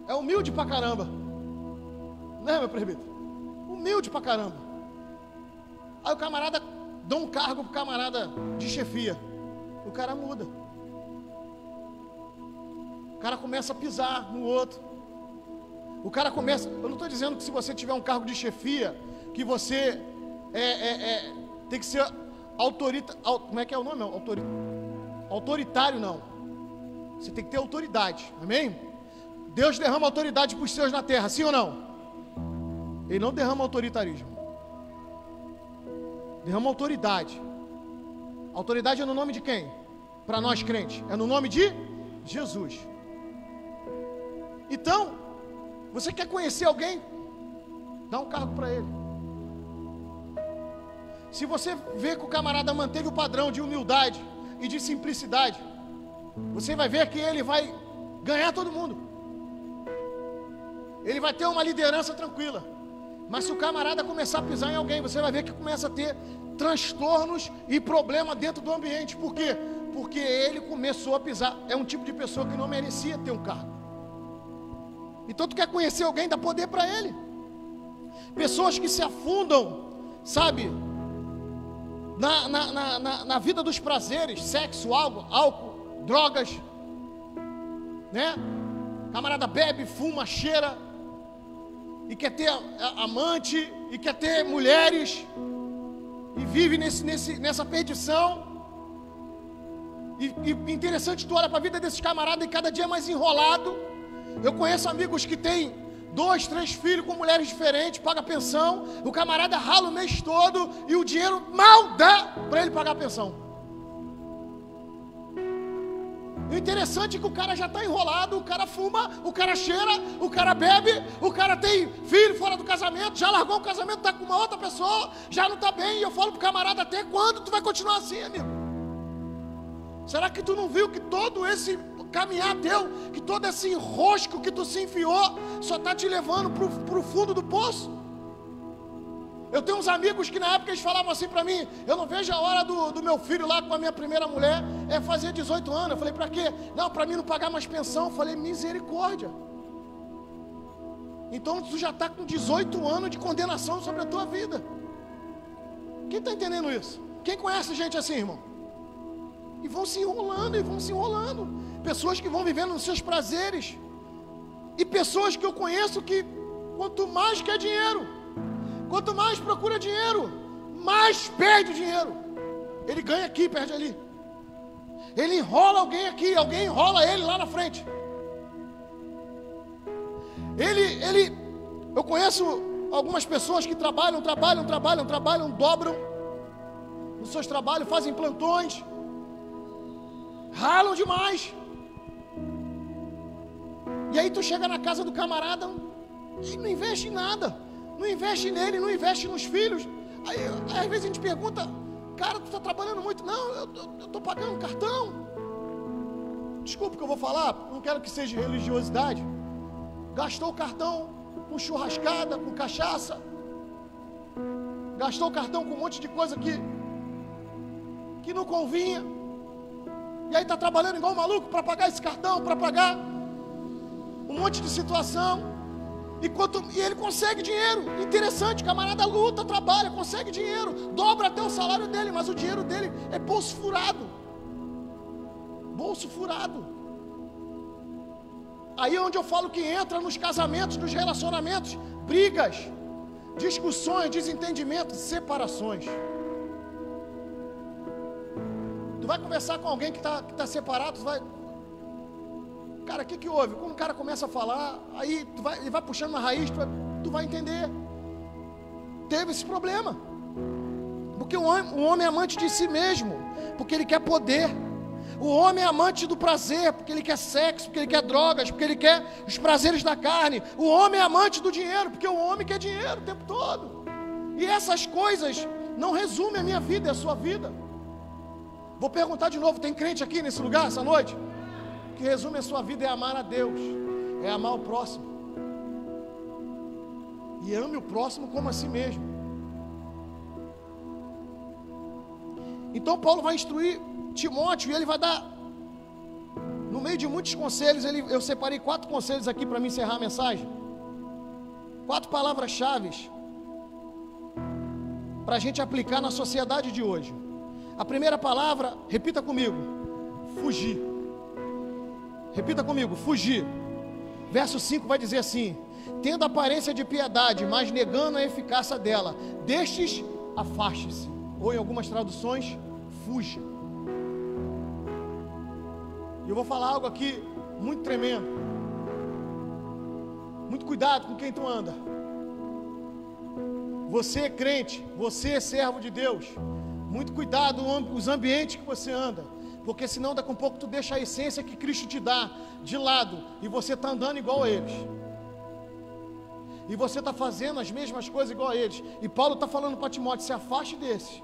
é humilde pra caramba, né, meu presbítero? Humilde pra caramba. Aí o camarada dá um cargo pro camarada de chefia, o cara muda. O cara começa a pisar no outro. O cara começa. Eu não estou dizendo que se você tiver um cargo de chefia, que você tem que ser como é que é o nome? Autoritário, não. Você tem que ter autoridade, amém? Deus derrama autoridade para os seus na terra, sim ou não? Ele não derrama autoritarismo. Derrama autoridade. Autoridade é no nome de quem? Para nós crentes, é no nome de Jesus. Então, você quer conhecer alguém? Dá um cargo para ele. Se você vê que o camarada manteve o padrão de humildade e de simplicidade, você vai ver que ele vai ganhar todo mundo. Ele vai ter uma liderança tranquila. Mas se o camarada começar a pisar em alguém, você vai ver que começa a ter transtornos e problema dentro do ambiente. Por quê? Porque ele começou a pisar. É um tipo de pessoa que não merecia ter um cargo. Então tu quer conhecer alguém, dá poder para ele. Pessoas que se afundam, sabe, na vida dos prazeres, sexo, álcool, drogas, né? Camarada bebe, fuma, cheira, e quer ter amante, e quer ter mulheres, e vive nessa perdição. E interessante, tu olha para a vida desses camaradas e cada dia é mais enrolado. Eu conheço amigos que têm 2, 3 filhos com mulheres diferentes, paga pensão, o camarada rala o mês todo e o dinheiro mal dá para ele pagar a pensão. O interessante é que o cara já está enrolado, o cara fuma, o cara cheira, o cara bebe, o cara tem filho fora do casamento, já largou o casamento, está com uma outra pessoa, já não está bem, e eu falo pro camarada, até quando tu vai continuar assim, amigo? Será que tu não viu que todo esse caminhar teu, que todo esse enrosco que tu se enfiou, só está te levando pro fundo do poço? Eu tenho uns amigos que na época eles falavam assim para mim, eu não vejo a hora do meu filho lá com a minha primeira mulher, fazer 18 anos. Eu falei, para quê? Não, para mim não pagar mais pensão. Eu falei, misericórdia. Então tu já está com 18 anos de condenação sobre a tua vida. Quem está entendendo isso? Quem conhece gente assim, irmão? E vão se enrolando, e vão se enrolando. Pessoas que vão vivendo nos seus prazeres. E pessoas que eu conheço que quanto mais quer dinheiro, quanto mais procura dinheiro, mais perde dinheiro. Ele ganha aqui, perde ali. Ele enrola alguém aqui, alguém enrola ele lá na frente. Eu conheço algumas pessoas que trabalham, dobram nos seus trabalhos, fazem plantões, ralam demais. E aí tu chega na casa do camarada e não investe em nada. Não investe nele, não investe nos filhos. Aí às vezes a gente pergunta, cara, tu está trabalhando muito? Não, eu estou pagando cartão. Desculpa o que eu vou falar, não quero que seja religiosidade. Gastou o cartão com churrascada, com cachaça. Gastou o cartão com um monte de coisa que não convinha. E aí está trabalhando igual um maluco para pagar esse cartão, para pagar um monte de situação. E ele consegue dinheiro. Interessante, camarada luta, trabalha, consegue dinheiro, dobra até o salário dele, mas o dinheiro dele é bolso furado. Bolso furado. Aí é onde eu falo que entra nos casamentos, nos relacionamentos, brigas, discussões, desentendimentos, separações. Tu vai conversar com alguém que está separado, tu vai... Cara, o que houve? Quando o cara começa a falar, aí ele vai puxando na raiz, tu vai entender. Teve esse problema. Porque o homem é amante de si mesmo, porque ele quer poder. O homem é amante do prazer, porque ele quer sexo, porque ele quer drogas, porque ele quer os prazeres da carne. O homem é amante do dinheiro, porque o homem quer dinheiro o tempo todo. E essas coisas não resumem a minha vida e a sua vida. Vou perguntar de novo, tem crente aqui nesse lugar essa noite? Que resume a sua vida é amar a Deus, é amar o próximo. E ame o próximo como a si mesmo. Então Paulo vai instruir Timóteo e ele vai dar, no meio de muitos conselhos, eu separei 4 conselhos aqui para me encerrar a mensagem. 4 palavras-chave para a gente aplicar na sociedade de hoje. A primeira palavra, repita comigo, fugir. Repita comigo, fugir. Verso 5 vai dizer assim: tendo aparência de piedade, mas negando a eficácia dela, destes afaste-se. Ou em algumas traduções, fuja. E eu vou falar algo aqui muito tremendo. Muito cuidado com quem tu anda. Você é crente, você é servo de Deus. Muito cuidado com os ambientes que você anda. Porque senão daqui a pouco tu deixa a essência que Cristo te dá de lado e você está andando igual a eles. E você está fazendo as mesmas coisas igual a eles. E Paulo está falando para Timóteo, se afaste desses.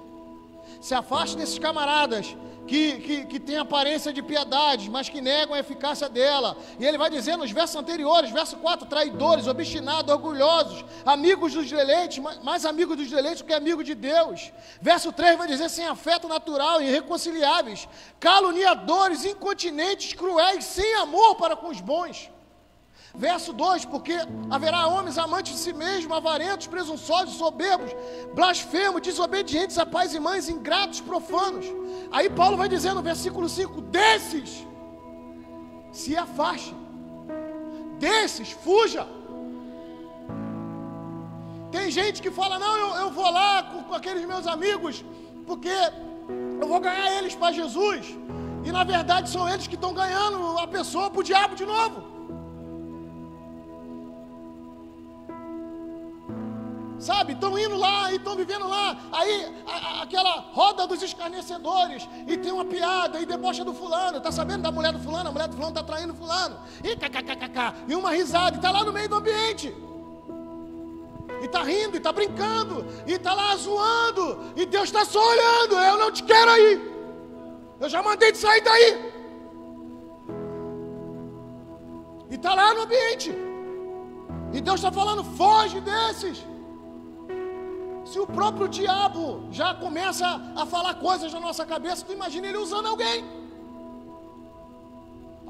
Se afaste desses camaradas que têm aparência de piedade, mas que negam a eficácia dela. E ele vai dizer nos versos anteriores, verso 4, traidores, obstinados, orgulhosos, amigos dos deleites, mais amigos dos deleites do que amigos de Deus. Verso 3 vai dizer, sem afeto natural, irreconciliáveis, caluniadores, incontinentes, cruéis, sem amor para com os bons. Verso 2, porque haverá homens amantes de si mesmos, avarentos, presunçosos, soberbos, blasfemos, desobedientes a pais e mães, ingratos, profanos. Aí Paulo vai dizer no versículo 5, desses se afaste, desses fuja. Tem gente que fala, não, eu vou lá com aqueles meus amigos, porque eu vou ganhar eles para Jesus. E na verdade são eles que estão ganhando a pessoa para o diabo de novo. sabe? Estão indo lá e estão vivendo lá. Aí, aquela roda dos escarnecedores, e tem uma piada, e debocha do fulano. Está sabendo da mulher do fulano? A mulher do fulano está traindo o fulano. E kkkk, e uma risada, e está lá no meio do ambiente. E está rindo, e está brincando, e está lá zoando. E Deus está só olhando. Eu não te quero aí. Eu já mandei de sair daí. E está lá no ambiente. E Deus está falando, foge desses. Se o próprio diabo já começa a falar coisas na nossa cabeça, tu imagina ele usando alguém.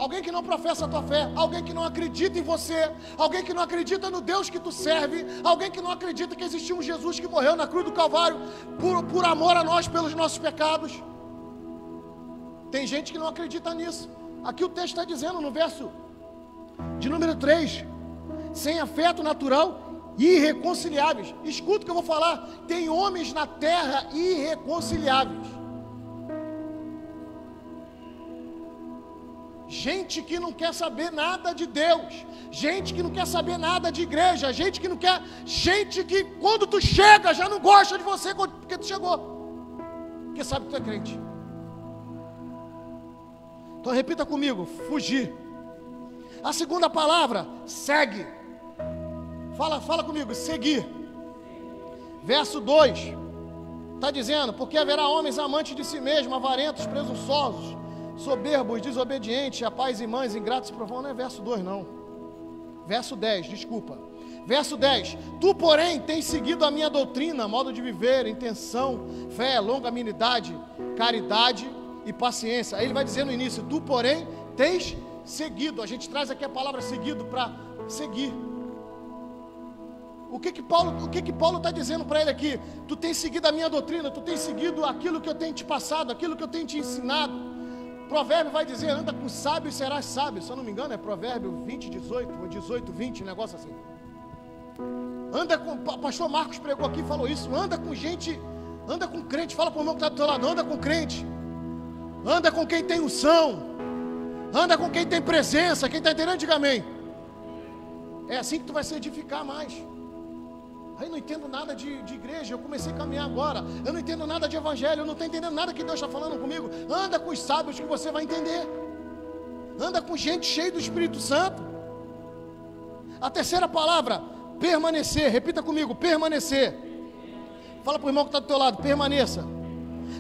Alguém que não professa a tua fé, alguém que não acredita em você, alguém que não acredita no Deus que tu serve, alguém que não acredita que existiu um Jesus que morreu na cruz do Calvário por amor a nós, pelos nossos pecados. Tem gente que não acredita nisso. Aqui o texto está dizendo no verso de número 3, sem afeto natural, irreconciliáveis. Escuta o que eu vou falar. Tem homens na terra irreconciliáveis. Gente que não quer saber nada de Deus, gente que não quer saber nada de igreja, gente que quando tu chega já não gosta de você porque tu chegou, porque sabe que tu é crente. Então repita comigo, fugir. A segunda palavra, segue. Fala comigo, seguir. Verso 2, está dizendo, porque haverá homens amantes de si mesmos, avarentos, presunçosos, soberbos, desobedientes, a pais e mães, ingratos e profanos. Não é verso 2 não, verso 10, desculpa. Verso 10, tu porém tens seguido a minha doutrina, modo de viver, intenção, fé, longanimidade, caridade e paciência. Aí ele vai dizer no início, tu porém tens seguido. A gente traz aqui a palavra seguido para seguir. O que que Paulo está dizendo para ele aqui? Tu tens seguido a minha doutrina, tu tens seguido aquilo que eu tenho te passado, aquilo que eu tenho te ensinado. Provérbio vai dizer, anda com sábio e serás sábio. Se eu não me engano é Provérbio 20, 18 ou 18, 20, um negócio assim. Anda com, pastor Marcos pregou aqui e falou isso, anda com gente, anda com crente. Fala para o irmão que está do teu lado, anda com crente. Anda com quem tem unção, anda com quem tem presença. Quem está entendendo, diga amém. É assim que tu vai se edificar mais. Aí não entendo nada de igreja, eu comecei a caminhar agora. Eu não entendo nada de evangelho, eu não estou entendendo nada que Deus está falando comigo. Anda com os sábios que você vai entender. Anda com gente cheia do Espírito Santo. A terceira palavra, permanecer. Repita comigo, permanecer. Fala para o irmão que está do teu lado, permaneça.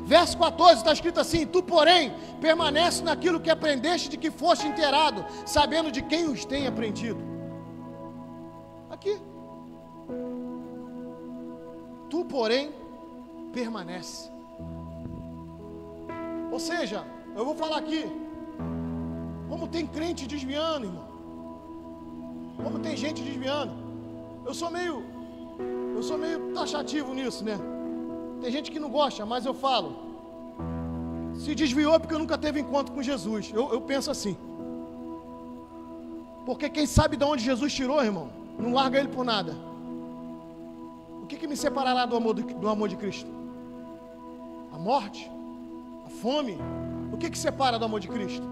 Verso 14 está escrito assim, tu porém permanece naquilo que aprendeste, de que foste inteirado, sabendo de quem os tem aprendido. Aqui. Tu porém permanece. Ou seja, eu vou falar aqui, como tem crente desviando, irmão, como tem gente desviando. Eu sou meio taxativo nisso, né? Tem gente que não gosta, mas eu falo, se desviou porque nunca teve encontro com Jesus. Eu penso assim, porque quem sabe de onde Jesus tirou, irmão, não larga ele por nada. O que me separará do amor de Cristo? A morte? A fome? O que separa do amor de Cristo?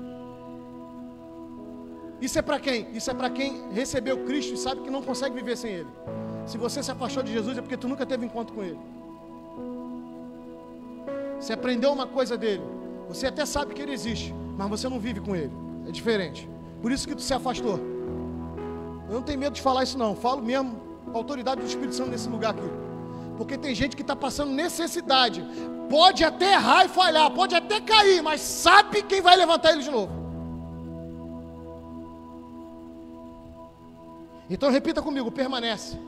Isso é para quem? Isso é para quem recebeu Cristo e sabe que não consegue viver sem Ele. Se você se afastou de Jesus é porque tu nunca teve encontro com Ele. Você aprendeu uma coisa dele, você até sabe que Ele existe, mas você não vive com Ele. É diferente. Por isso que tu se afastou. Eu não tenho medo de falar isso não, falo mesmo com a autoridade do Espírito Santo nesse lugar aqui. Porque tem gente que está passando necessidade, pode até errar e falhar, pode até cair, mas sabe quem vai levantar ele de novo. Então repita comigo, permanece.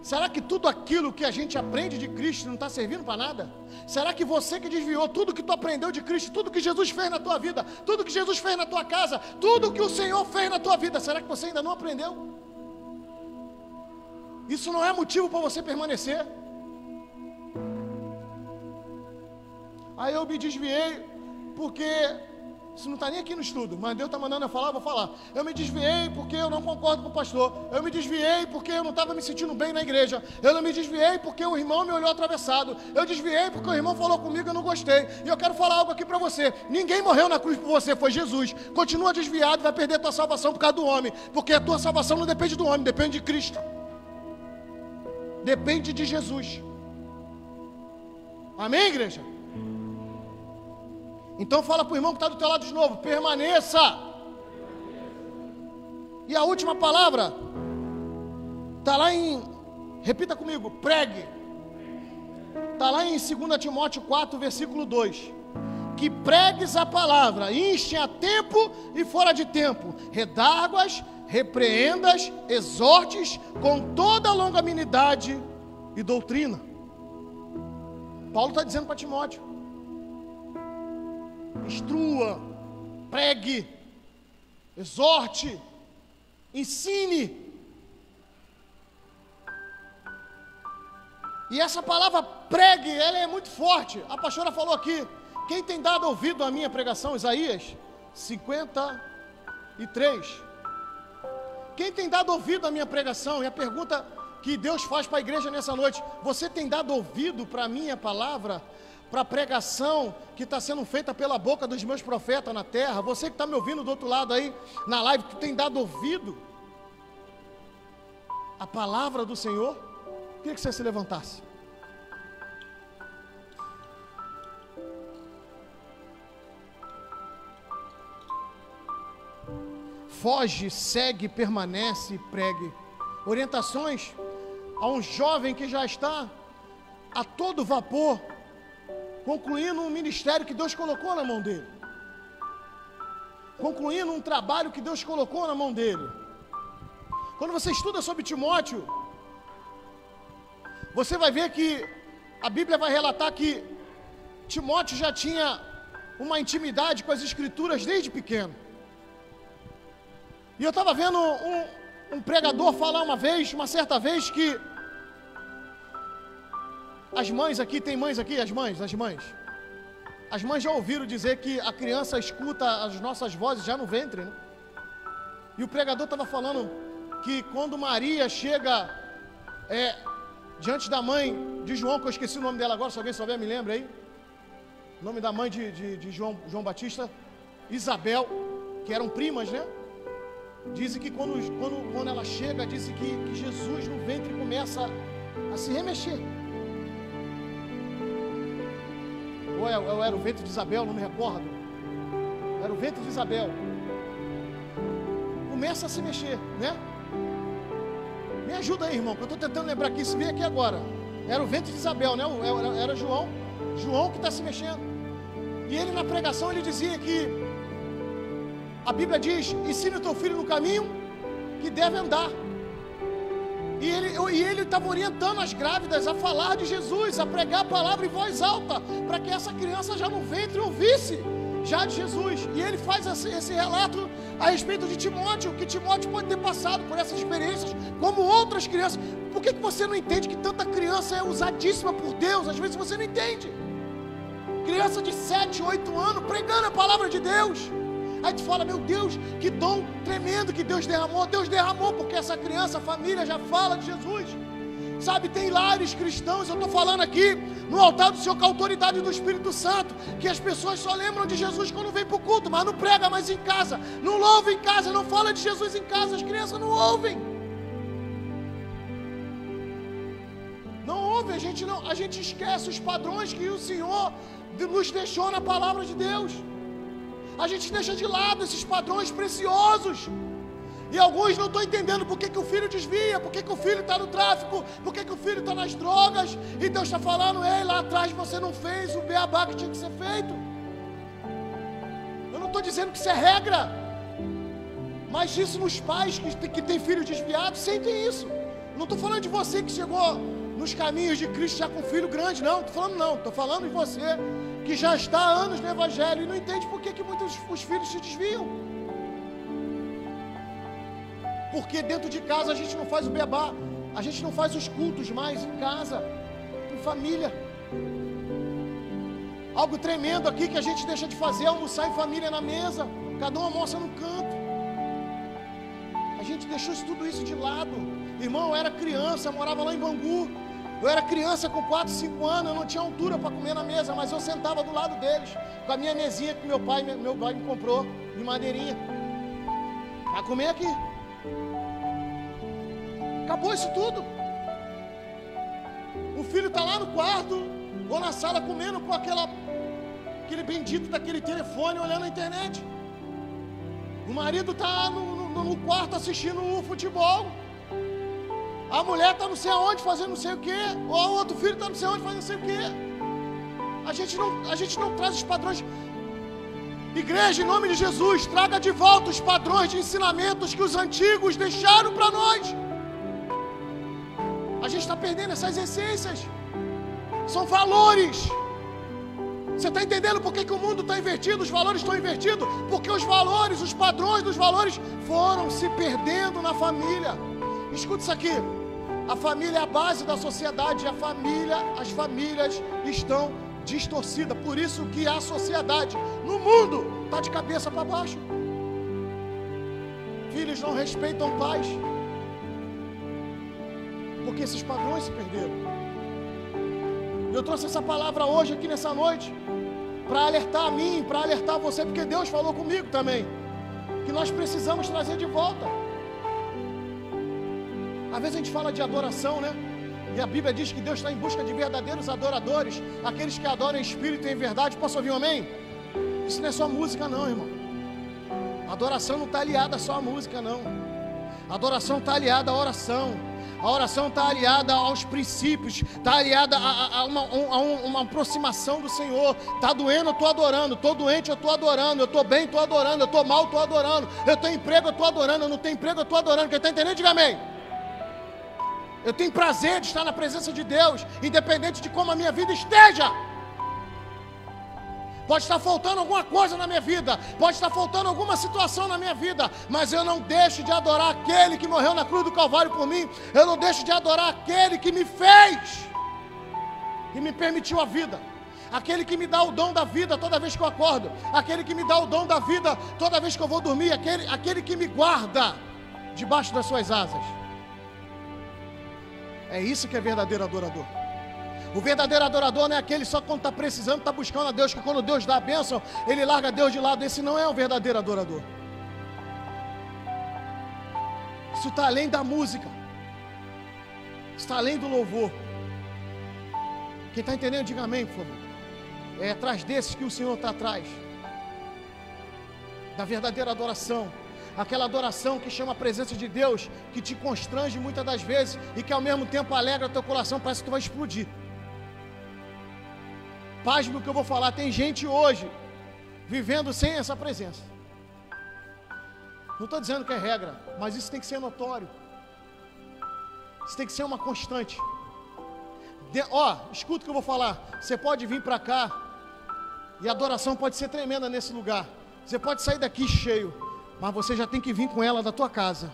Será que tudo aquilo que a gente aprende de Cristo não está servindo para nada? Será que você que desviou tudo que tu aprendeu de Cristo, tudo que Jesus fez na tua vida, tudo que Jesus fez na tua casa, tudo que o Senhor fez na tua vida, será que você ainda não aprendeu? Isso não é motivo para você permanecer. Aí eu me desviei porque isso não está nem aqui no estudo, mas Deus está mandando eu falar, eu vou falar. Eu me desviei porque eu não concordo com o pastor. Eu me desviei porque eu não estava me sentindo bem na igreja. Eu não me desviei porque o irmão me olhou atravessado. Eu desviei porque o irmão falou comigo e eu não gostei. E eu quero falar algo aqui para você. Ninguém morreu na cruz por você, foi Jesus. Continua desviado e vai perder a tua salvação por causa do homem. Porque a tua salvação não depende do homem, depende de Cristo. depende de Jesus. Amém, igreja? Então fala para o irmão que está do teu lado de novo, permaneça. E a última palavra está lá em, repita comigo, pregue. Está lá em 2 Timóteo 4, versículo 2. Que pregues a palavra, inste a tempo e fora de tempo, redarguas, repreendas, exortes com toda longanimidade e doutrina. Paulo está dizendo para Timóteo: instrua, pregue, exorte, ensine. E essa palavra pregue, ela é muito forte. A pastora falou aqui, quem tem dado ouvido à minha pregação? Isaías 53. Quem tem dado ouvido à minha pregação? E a pergunta que Deus faz para a igreja nessa noite: você tem dado ouvido para a minha palavra? Para a pregação que está sendo feita pela boca dos meus profetas na terra? Você que está me ouvindo do outro lado aí, na live, que tem dado ouvido a palavra do Senhor? Queria que você se levantasse. Foge, segue, permanece e pregue. Orientações a um jovem que já está a todo vapor, concluindo um ministério que Deus colocou na mão dele, concluindo um trabalho que Deus colocou na mão dele. Quando você estuda sobre Timóteo, você vai ver que a Bíblia vai relatar que Timóteo já tinha uma intimidade com as Escrituras desde pequeno. E eu estava vendo um pregador falar uma certa vez, que as mães aqui, tem mães aqui? As mães já ouviram dizer que a criança escuta as nossas vozes já no ventre, né? E o pregador estava falando que quando Maria chega diante da mãe de João, que eu esqueci o nome dela agora, se alguém souber me lembra aí, o nome da mãe de João Batista, Isabel, que eram primas, né? Dizem que quando ela chega, dizem que Jesus no ventre começa a se remexer. Ou era o ventre de Isabel, não me recordo. Era o ventre de Isabel. Começa a se mexer, né? Me ajuda aí, irmão, que eu estou tentando lembrar aqui, se vem aqui agora. Era o ventre de Isabel, né? Era João que está se mexendo. E ele na pregação, ele dizia que a Bíblia diz: ensina o teu filho no caminho que deve andar. E ele estava orientando as grávidas a falar de Jesus, a pregar a palavra em voz alta, para que essa criança já no ventre ouvisse já de Jesus. E ele faz esse relato a respeito de Timóteo, que Timóteo pode ter passado por essas experiências, como outras crianças. Por que você não entende que tanta criança é usadíssima por Deus? Às vezes você não entende. Criança de 7, 8 anos, pregando a palavra de Deus. Aí tu fala: meu Deus, que dom tremendo que Deus derramou. Deus derramou porque essa criança, a família já fala de Jesus. Sabe, tem lares cristãos, eu estou falando aqui no altar do Senhor com a autoridade do Espírito Santo, que as pessoas só lembram de Jesus quando vem para o culto, mas não prega mais em casa, não louva em casa, não fala de Jesus em casa, as crianças não ouvem. Não ouvem, a gente esquece os padrões que o Senhor nos deixou na palavra de Deus. A gente deixa de lado esses padrões preciosos. E alguns não estão entendendo por que o filho desvia, por que o filho está no tráfico, por que o filho está nas drogas. E Deus está falando: ei, lá atrás você não fez o beabá que tinha que ser feito. Eu não estou dizendo que isso é regra, mas isso nos pais que têm filhos desviados sentem isso. Não estou falando de você que chegou nos caminhos de Cristo já com filho grande, não. Estou falando de você que já está há anos no Evangelho e não entende por que muitos os filhos se desviam. Porque dentro de casa a gente não faz o beabá, a gente não faz os cultos mais em casa, em família. Algo tremendo aqui que a gente deixa de fazer: almoçar em família na mesa, cada um almoça no canto. A gente deixou tudo isso de lado. Irmão, eu era criança, eu morava lá em Bangu. Eu era criança com 4, 5 anos, eu não tinha altura para comer na mesa, mas eu sentava do lado deles, com a minha mesinha que meu pai me comprou, de madeirinha, para comer aqui. Acabou isso tudo. O filho está lá no quarto ou na sala comendo com aquele bendito daquele telefone, olhando a internet. O marido está no quarto assistindo o futebol. A mulher está não sei aonde fazendo não sei o quê. Ou o outro filho está não sei aonde fazendo não sei o quê. A gente não traz os padrões. Igreja, em nome de Jesus, traga de volta os padrões de ensinamentos que os antigos deixaram para nós. A gente está perdendo essas essências. São valores. Você está entendendo por que o mundo está invertido, os valores estão invertidos? Porque os valores, os padrões dos valores foram se perdendo na família. Escuta isso aqui. A família é a base da sociedade. As famílias estão distorcidas. Por isso que a sociedade no mundo está de cabeça para baixo. Filhos não respeitam pais, porque esses padrões se perderam. Eu trouxe essa palavra hoje aqui nessa noite para alertar a mim, para alertar você, porque Deus falou comigo também que nós precisamos trazer de volta. Às vezes a gente fala de adoração, né? E a Bíblia diz que Deus está em busca de verdadeiros adoradores, aqueles que adoram em espírito e em verdade. Posso ouvir um amém? Isso não é só música não, irmão. A adoração não está aliada só à música, não. A adoração está aliada à oração. A oração está aliada aos princípios, está aliada a uma aproximação do Senhor. Está doendo, eu estou adorando. Estou doente, eu estou adorando. Eu estou bem, estou adorando. Eu estou mal, estou adorando. Eu tenho emprego, eu estou adorando. Eu não tenho emprego, eu estou adorando. Quem está entendendo, diga amém. Eu tenho prazer de estar na presença de Deus, independente de como a minha vida esteja. Pode estar faltando alguma coisa na minha vida, pode estar faltando alguma situação na minha vida, mas eu não deixo de adorar aquele que morreu na cruz do Calvário por mim. Eu não deixo de adorar aquele que me fez e me permitiu a vida, aquele que me dá o dom da vida toda vez que eu acordo, aquele que me dá o dom da vida toda vez que eu vou dormir, aquele que me guarda debaixo das suas asas. É isso que é verdadeiro adorador. O verdadeiro adorador não é aquele só quando está precisando, está buscando a Deus, que quando Deus dá a bênção, ele larga Deus de lado. Esse não é o verdadeiro adorador. Isso está além da música, está além do louvor. Quem está entendendo, diga amém, por favor. É atrás desses que o Senhor está atrás, da verdadeira adoração. Aquela adoração que chama a presença de Deus, que te constrange muitas das vezes e que ao mesmo tempo alegra teu coração, parece que tu vai explodir. Pasme o que eu vou falar, tem gente hoje vivendo sem essa presença. Não estou dizendo que é regra, mas isso tem que ser notório. Isso tem que ser uma constante. Escuta o que eu vou falar. Você pode vir para cá e a adoração pode ser tremenda nesse lugar. Você pode sair daqui cheio, mas você já tem que vir com ela da tua casa.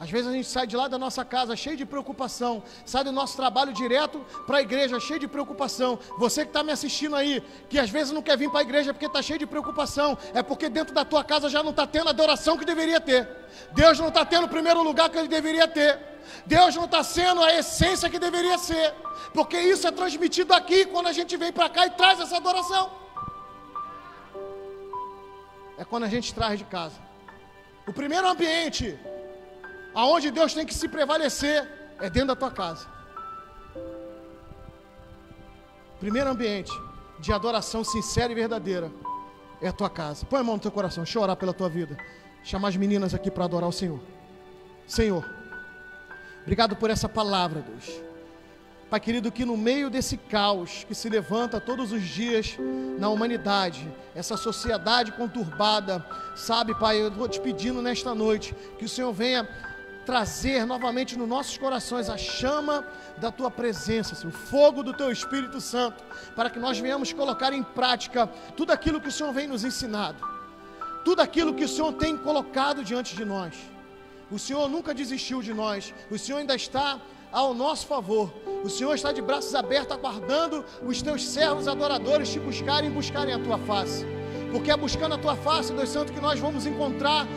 Às vezes a gente sai de lá da nossa casa cheio de preocupação, sai do nosso trabalho direto para a igreja cheio de preocupação. Você que está me assistindo aí, que às vezes não quer vir para a igreja porque está cheio de preocupação, é porque dentro da tua casa já não está tendo a adoração que deveria ter. Deus não está tendo o primeiro lugar que ele deveria ter. Deus não está sendo a essência que deveria ser, porque isso é transmitido aqui quando a gente vem para cá e traz essa adoração. É quando a gente traz de casa. O primeiro ambiente aonde Deus tem que se prevalecer é dentro da tua casa. Primeiro ambiente de adoração sincera e verdadeira é a tua casa. Põe a mão no teu coração, deixa eu orar pela tua vida. Chamar as meninas aqui para adorar o Senhor. Senhor, obrigado por essa palavra, Deus. Pai querido, que no meio desse caos que se levanta todos os dias na humanidade, essa sociedade conturbada, sabe, Pai, eu vou te pedindo nesta noite que o Senhor venha trazer novamente nos nossos corações a chama da Tua presença, Senhor, o fogo do Teu Espírito Santo, para que nós venhamos colocar em prática tudo aquilo que o Senhor vem nos ensinado, tudo aquilo que o Senhor tem colocado diante de nós. O Senhor nunca desistiu de nós, o Senhor ainda está ao nosso favor, o Senhor está de braços abertos aguardando os Teus servos adoradores te buscarem a Tua face. porque é buscando a tua face, Deus Santo, que nós vamos encontrar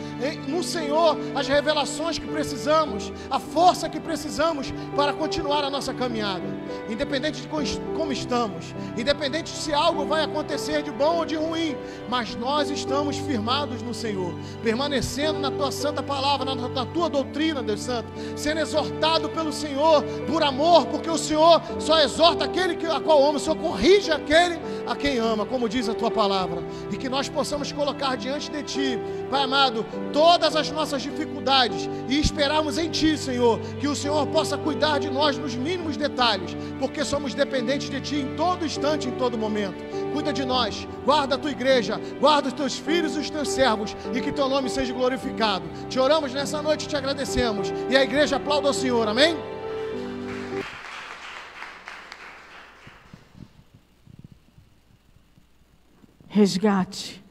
no Senhor as revelações que precisamos, a força que precisamos para continuar a nossa caminhada, independente de como estamos, independente se algo vai acontecer de bom ou de ruim, mas nós estamos firmados no Senhor, permanecendo na tua santa palavra, na tua doutrina, Deus Santo, sendo exortado pelo Senhor por amor, porque o Senhor só exorta aquele a qual ama, o Senhor corrige aquele a quem ama, como diz a tua palavra, e que nós possamos colocar diante de ti, Pai amado, todas as nossas dificuldades e esperarmos em ti, Senhor, que o Senhor possa cuidar de nós nos mínimos detalhes, porque somos dependentes de ti em todo instante, em todo momento. Cuida de nós, guarda a tua igreja, guarda os teus filhos e os teus servos, e que teu nome seja glorificado. Te oramos nessa noite e te agradecemos, e a igreja aplauda ao Senhor, amém? Resgate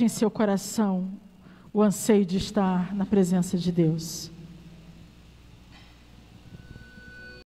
em seu coração o anseio de estar na presença de Deus.